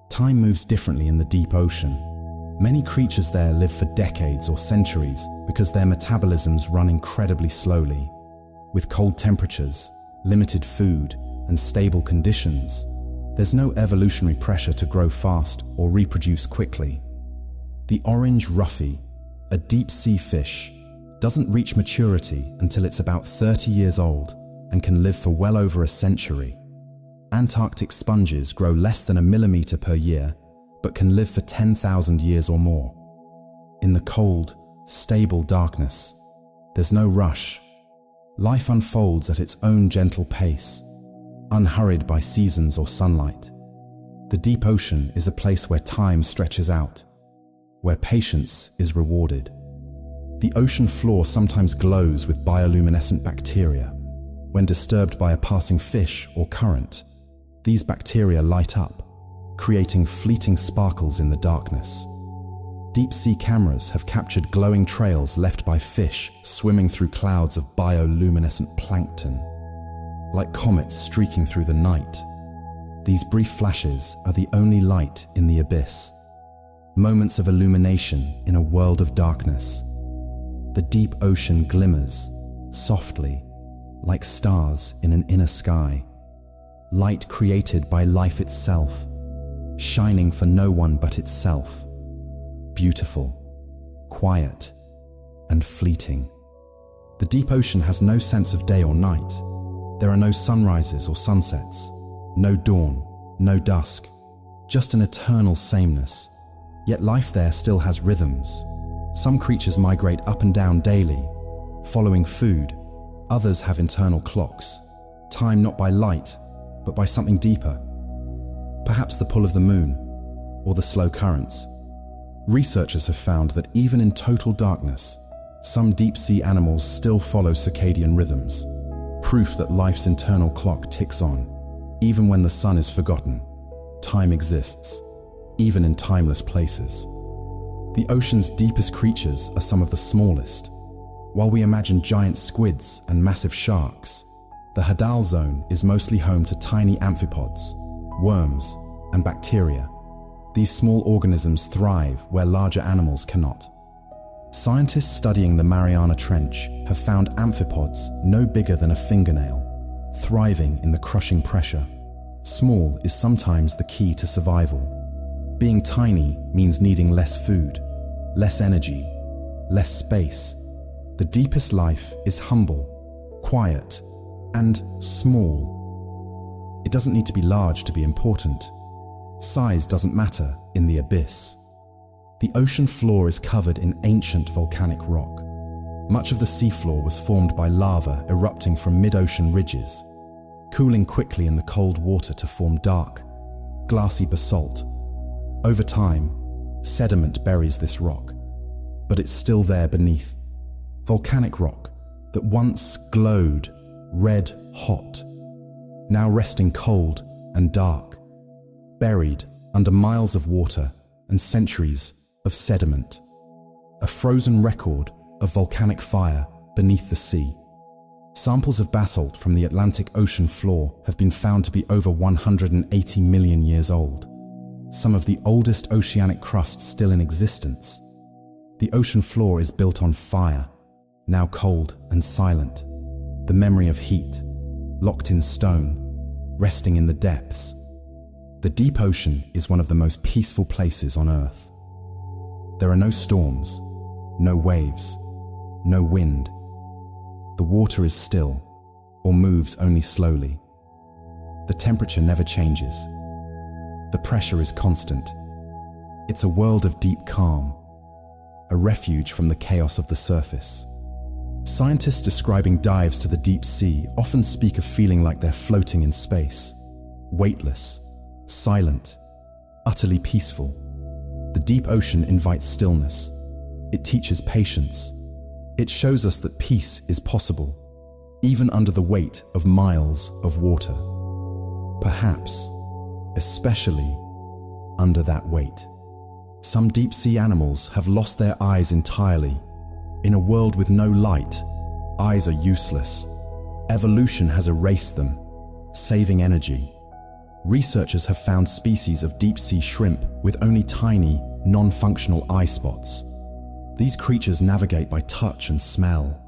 Time moves differently in the deep ocean. Many creatures there live for decades or centuries because their metabolisms run incredibly slowly. With cold temperatures, limited food, and stable conditions, there's no evolutionary pressure to grow fast or reproduce quickly. The orange roughy, a deep-sea fish, doesn't reach maturity until it's about 30 years old and can live for well over a century. Antarctic sponges grow less than a millimeter per year, but can live for 10,000 years or more. In the cold, stable darkness, there's no rush. Life unfolds at its own gentle pace, unhurried by seasons or sunlight. The deep ocean is a place where time stretches out, where patience is rewarded. The ocean floor sometimes glows with bioluminescent bacteria. When disturbed by a passing fish or current, these bacteria light up, creating fleeting sparkles in the darkness. Deep-sea cameras have captured glowing trails left by fish swimming through clouds of bioluminescent plankton. Like comets streaking through the night, these brief flashes are the only light in the abyss. Moments of illumination in a world of darkness. The deep ocean glimmers, softly, like stars in an inner sky. Light created by life itself, shining for no one but itself. Beautiful, quiet, and fleeting. The deep ocean has no sense of day or night. There are no sunrises or sunsets, no dawn, no dusk, just an eternal sameness. Yet life there still has rhythms. Some creatures migrate up and down daily, following food. Others have internal clocks, timed not by light, but by something deeper. Perhaps the pull of the moon, or the slow currents. Researchers have found that even in total darkness, some deep-sea animals still follow circadian rhythms, proof that life's internal clock ticks on. Even when the sun is forgotten, time exists, even in timeless places. The ocean's deepest creatures are some of the smallest. While we imagine giant squids and massive sharks, the Hadal zone is mostly home to tiny amphipods, worms, and bacteria. These small organisms thrive where larger animals cannot. Scientists studying the Mariana Trench have found amphipods no bigger than a fingernail, thriving in the crushing pressure. Small is sometimes the key to survival. Being tiny means needing less food, less energy, less space. The deepest life is humble, quiet, and small. It doesn't need to be large to be important. Size doesn't matter in the abyss. The ocean floor is covered in ancient volcanic rock. Much of the seafloor was formed by lava erupting from mid-ocean ridges, cooling quickly in the cold water to form dark, glassy basalt. Over time, sediment buries this rock, but it's still there beneath. Volcanic rock that once glowed red hot, now resting cold and dark, buried under miles of water and centuries of sediment. A frozen record of volcanic fire beneath the sea. Samples of basalt from the Atlantic Ocean floor have been found to be over 180 million years old. Some of the oldest oceanic crusts still in existence. The ocean floor is built on fire, now cold and silent. The memory of heat, locked in stone, resting in the depths. The deep ocean is one of the most peaceful places on Earth. There are no storms, no waves, no wind. The water is still, or moves only slowly. The temperature never changes. The pressure is constant. It's a world of deep calm, a refuge from the chaos of the surface. Scientists describing dives to the deep sea often speak of feeling like they're floating in space, weightless, silent, utterly peaceful. The deep ocean invites stillness. It teaches patience. It shows us that peace is possible, even under the weight of miles of water. Perhaps, especially under that weight. Some deep-sea animals have lost their eyes entirely. In a world with no light, eyes are useless. Evolution has erased them, saving energy. Researchers have found species of deep-sea shrimp with only tiny, non-functional eye spots. These creatures navigate by touch and smell,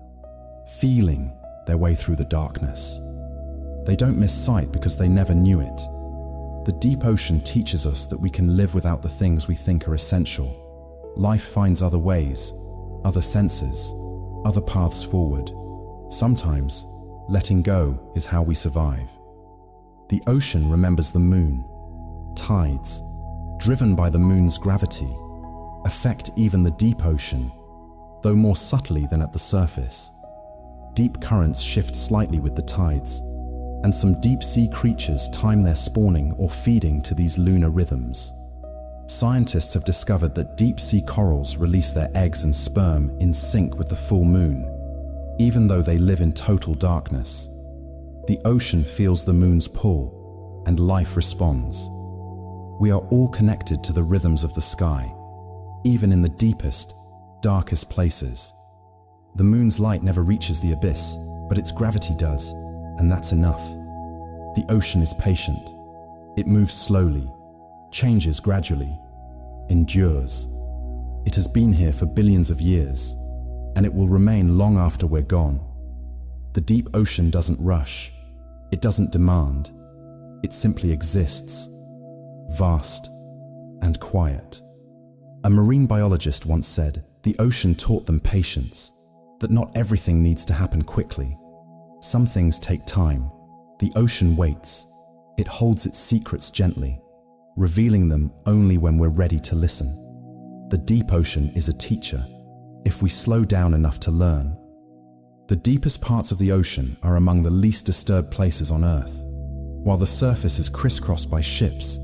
feeling their way through the darkness. They don't miss sight because they never knew it. The deep ocean teaches us that we can live without the things we think are essential. Life finds other ways, other senses, other paths forward. Sometimes, letting go is how we survive. The ocean remembers the moon. Tides, driven by the moon's gravity, affect even the deep ocean, though more subtly than at the surface. Deep currents shift slightly with the tides, and some deep-sea creatures time their spawning or feeding to these lunar rhythms. Scientists have discovered that deep-sea corals release their eggs and sperm in sync with the full moon, even though they live in total darkness. The ocean feels the moon's pull, and life responds. We are all connected to the rhythms of the sky, even in the deepest, darkest places. The moon's light never reaches the abyss, but its gravity does, and that's enough. The ocean is patient. It moves slowly, changes gradually, endures. It has been here for billions of years, and it will remain long after we're gone. The deep ocean doesn't rush. It doesn't demand. It simply exists, vast and quiet. A marine biologist once said, the ocean taught them patience, that not everything needs to happen quickly. Some things take time. The ocean waits. It holds its secrets gently, revealing them only when we're ready to listen. The deep ocean is a teacher, if we slow down enough to learn. The deepest parts of the ocean are among the least disturbed places on Earth. While the surface is crisscrossed by ships,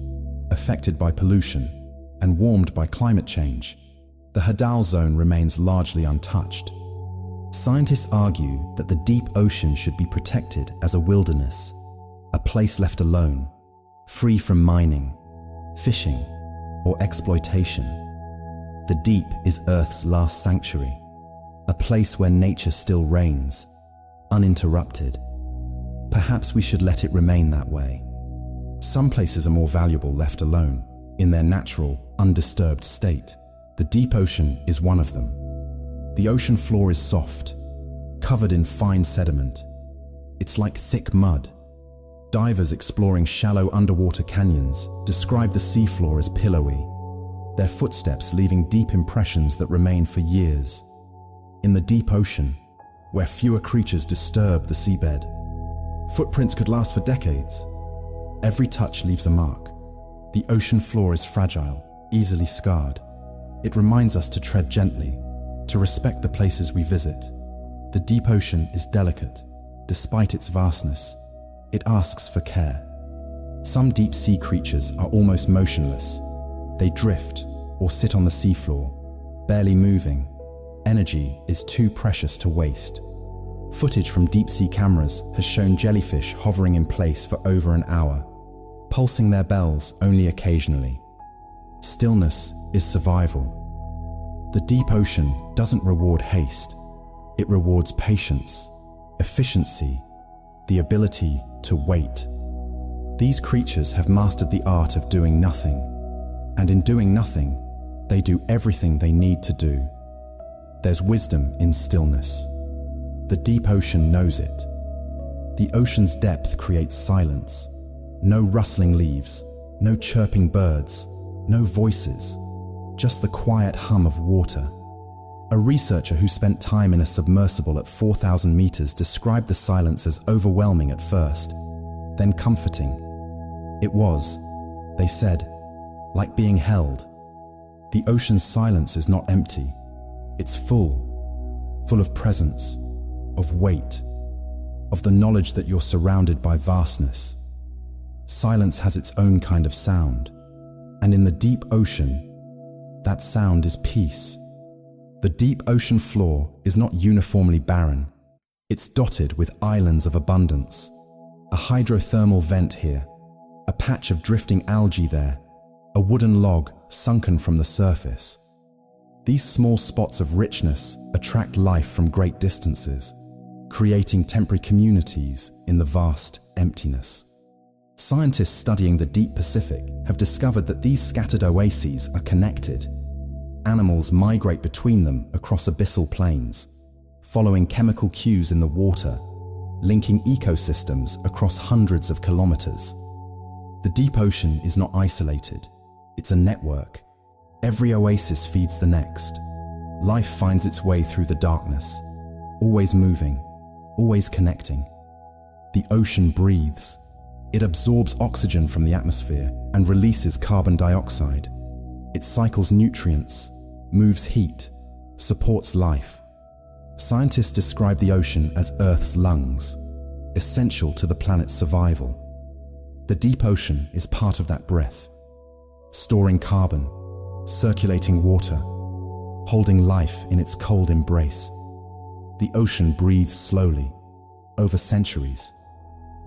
affected by pollution, and warmed by climate change, the Hadal zone remains largely untouched. Scientists argue that the deep ocean should be protected as a wilderness, a place left alone, free from mining, fishing, or exploitation. The deep is Earth's last sanctuary, a place where nature still reigns, uninterrupted. Perhaps we should let it remain that way. Some places are more valuable left alone, in their natural, undisturbed state. The deep ocean is one of them. The ocean floor is soft, covered in fine sediment. It's like thick mud. Divers exploring shallow underwater canyons describe the seafloor as pillowy, their footsteps leaving deep impressions that remain for years. In the deep ocean, where fewer creatures disturb the seabed, footprints could last for decades. Every touch leaves a mark. The ocean floor is fragile, easily scarred. It reminds us to tread gently, to respect the places we visit. The deep ocean is delicate. Despite its vastness, it asks for care. Some deep sea creatures are almost motionless. They drift or sit on the seafloor, barely moving. Energy is too precious to waste. Footage from deep-sea cameras has shown jellyfish hovering in place for over an hour, pulsing their bells only occasionally. Stillness is survival. The deep ocean doesn't reward haste. It rewards patience, efficiency, the ability to wait. These creatures have mastered the art of doing nothing, and in doing nothing, they do everything they need to do. There's wisdom in stillness. The deep ocean knows it. The ocean's depth creates silence. No rustling leaves, no chirping birds, no voices, just the quiet hum of water. A researcher who spent time in a submersible at 4,000 meters described the silence as overwhelming at first, then comforting. It was, they said, like being held. The ocean's silence is not empty. It's full of presence, of weight, of the knowledge that you're surrounded by vastness. Silence has its own kind of sound, and in the deep ocean, that sound is peace. The deep ocean floor is not uniformly barren. It's dotted with islands of abundance. A hydrothermal vent here, a patch of drifting algae there, a wooden log sunken from the surface. These small spots of richness attract life from great distances, creating temporary communities in the vast emptiness. Scientists studying the deep Pacific have discovered that these scattered oases are connected. Animals migrate between them across abyssal plains, following chemical cues in the water, linking ecosystems across hundreds of kilometers. The deep ocean is not isolated, it's a network. Every oasis feeds the next. Life finds its way through the darkness, always moving, always connecting. The ocean breathes. It absorbs oxygen from the atmosphere and releases carbon dioxide. It cycles nutrients, moves heat, supports life. Scientists describe the ocean as Earth's lungs, essential to the planet's survival. The deep ocean is part of that breath, storing carbon, circulating water, holding life in its cold embrace. The ocean breathes slowly, over centuries,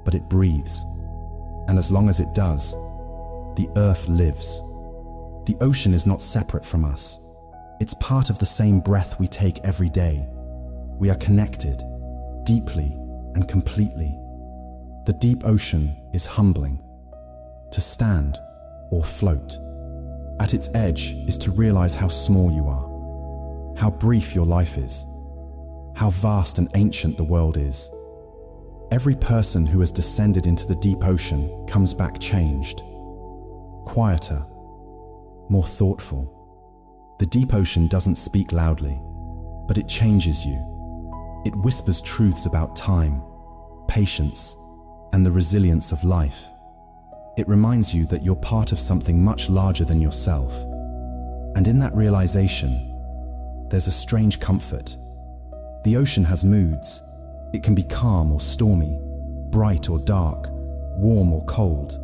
but it breathes. And as long as it does, the Earth lives. The ocean is not separate from us. It's part of the same breath we take every day. We are connected, deeply and completely. The deep ocean is humbling. To stand or float. At its edge is to realize how small you are, how brief your life is, how vast and ancient the world is. Every person who has descended into the deep ocean comes back changed, quieter, more thoughtful. The deep ocean doesn't speak loudly, but it changes you. It whispers truths about time, patience, and the resilience of life. It reminds you that you're part of something much larger than yourself. And in that realization, there's a strange comfort. The ocean has moods. It can be calm or stormy, bright or dark, warm or cold.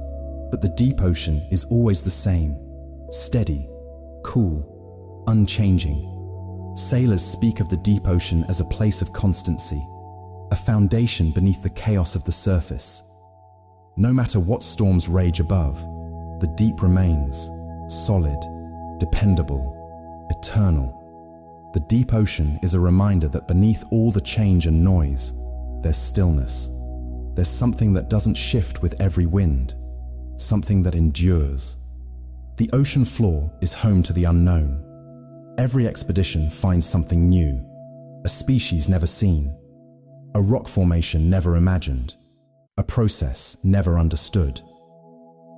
But the deep ocean is always the same, steady, cool, unchanging. Sailors speak of the deep ocean as a place of constancy, a foundation beneath the chaos of the surface. No matter what storms rage above, the deep remains, solid, dependable, eternal. The deep ocean is a reminder that beneath all the change and noise, there's stillness. There's something that doesn't shift with every wind, something that endures. The ocean floor is home to the unknown. Every expedition finds something new, a species never seen, a rock formation never imagined, a process never understood.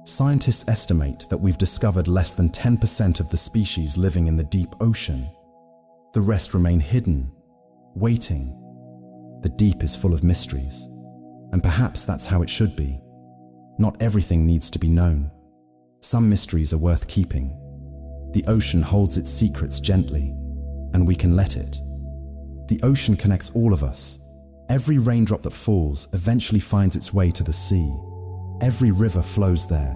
Scientists estimate that we've discovered less than 10% of the species living in the deep ocean. The rest remain hidden, waiting. The deep is full of mysteries, and perhaps that's how it should be. Not everything needs to be known. Some mysteries are worth keeping. The ocean holds its secrets gently, and we can let it. The ocean connects all of us. Every raindrop that falls eventually finds its way to the sea. Every river flows there.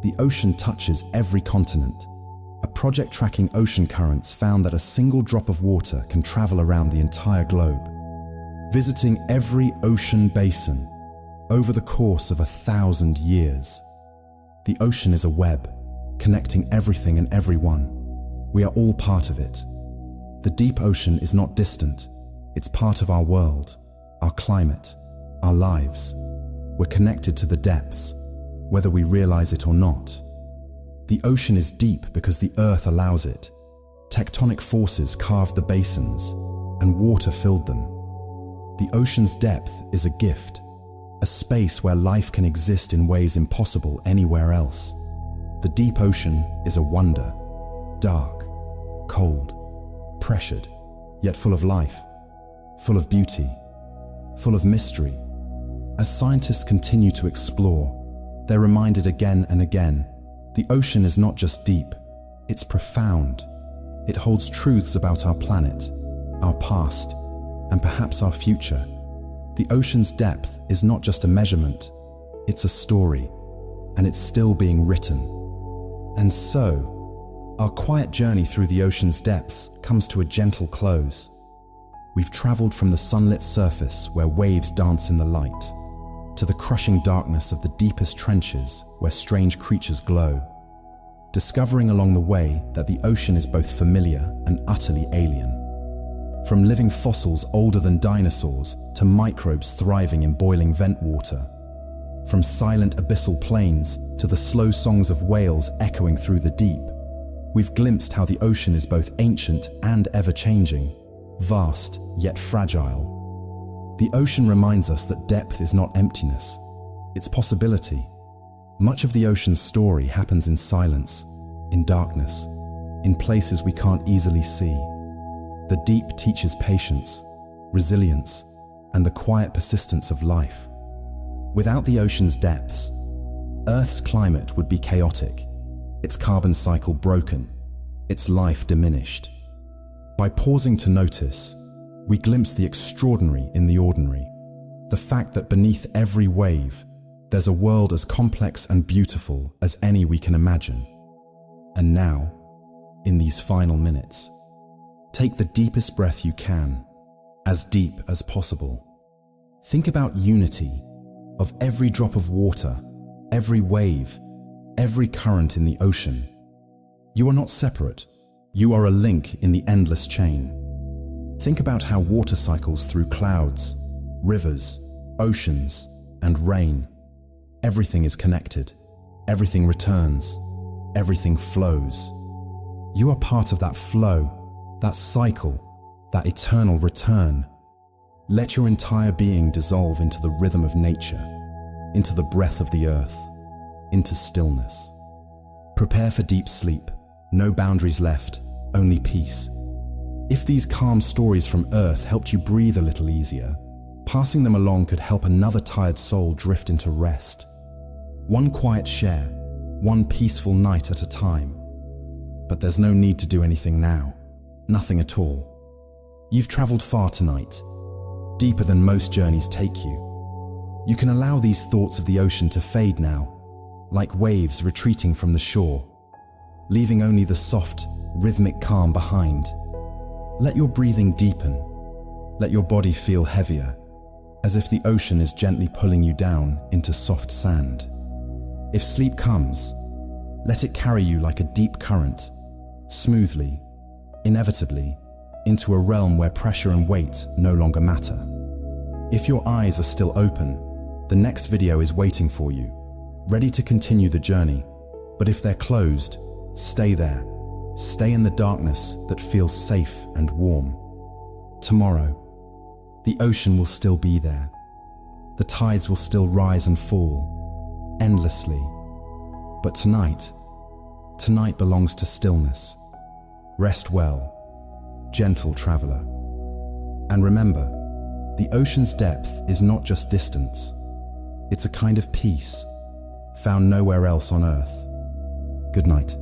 The ocean touches every continent. A project tracking ocean currents found that a single drop of water can travel around the entire globe, visiting every ocean basin over the course of 1,000 years. The ocean is a web, connecting everything and everyone. We are all part of it. The deep ocean is not distant. It's part of our world, our climate, our lives. We're connected to the depths, whether we realize it or not. The ocean is deep because the earth allows it. Tectonic forces carved the basins, and water filled them. The ocean's depth is a gift, a space where life can exist in ways impossible anywhere else. The deep ocean is a wonder, dark, cold, pressured, yet full of life, full of beauty, full of mystery. As scientists continue to explore, they're reminded again and again, the ocean is not just deep, it's profound. It holds truths about our planet, our past, and perhaps our future. The ocean's depth is not just a measurement, it's a story, and it's still being written. And so, our quiet journey through the ocean's depths comes to a gentle close. We've traveled from the sunlit surface where waves dance in the light, to the crushing darkness of the deepest trenches where strange creatures glow, discovering along the way that the ocean is both familiar and utterly alien. From living fossils older than dinosaurs to microbes thriving in boiling vent water, from silent abyssal plains to the slow songs of whales echoing through the deep, we've glimpsed how the ocean is both ancient and ever-changing, vast yet fragile. The ocean reminds us that depth is not emptiness, it's possibility. Much of the ocean's story happens in silence, in darkness, in places we can't easily see. The deep teaches patience, resilience, and the quiet persistence of life. Without the ocean's depths, Earth's climate would be chaotic, its carbon cycle broken, its life diminished. By pausing to notice, we glimpse the extraordinary in the ordinary, the fact that beneath every wave, there's a world as complex and beautiful as any we can imagine. And now, in these final minutes, take the deepest breath you can, as deep as possible. Think about unity of every drop of water, every wave, every current in the ocean. You are not separate. You are a link in the endless chain. Think about how water cycles through clouds, rivers, oceans, and rain. Everything is connected. Everything returns. Everything flows. You are part of that flow, that cycle, that eternal return. Let your entire being dissolve into the rhythm of nature, into the breath of the earth, into stillness. Prepare for deep sleep. No boundaries left, only peace. If these calm stories from Earth helped you breathe a little easier, passing them along could help another tired soul drift into rest. One quiet share, one peaceful night at a time. But there's no need to do anything now. Nothing at all. You've traveled far tonight, deeper than most journeys take you. You can allow these thoughts of the ocean to fade now, like waves retreating from the shore, leaving only the soft, rhythmic calm behind. Let your breathing deepen. Let your body feel heavier, as if the ocean is gently pulling you down into soft sand. If sleep comes, let it carry you like a deep current, smoothly, inevitably, into a realm where pressure and weight no longer matter. If your eyes are still open, the next video is waiting for you, ready to continue the journey. But if they're closed, stay there. Stay in the darkness that feels safe and warm. Tomorrow, the ocean will still be there. The tides will still rise and fall, endlessly. But tonight belongs to stillness. Rest well, gentle traveler. And remember, the ocean's depth is not just distance. It's a kind of peace, found nowhere else on Earth. Good night.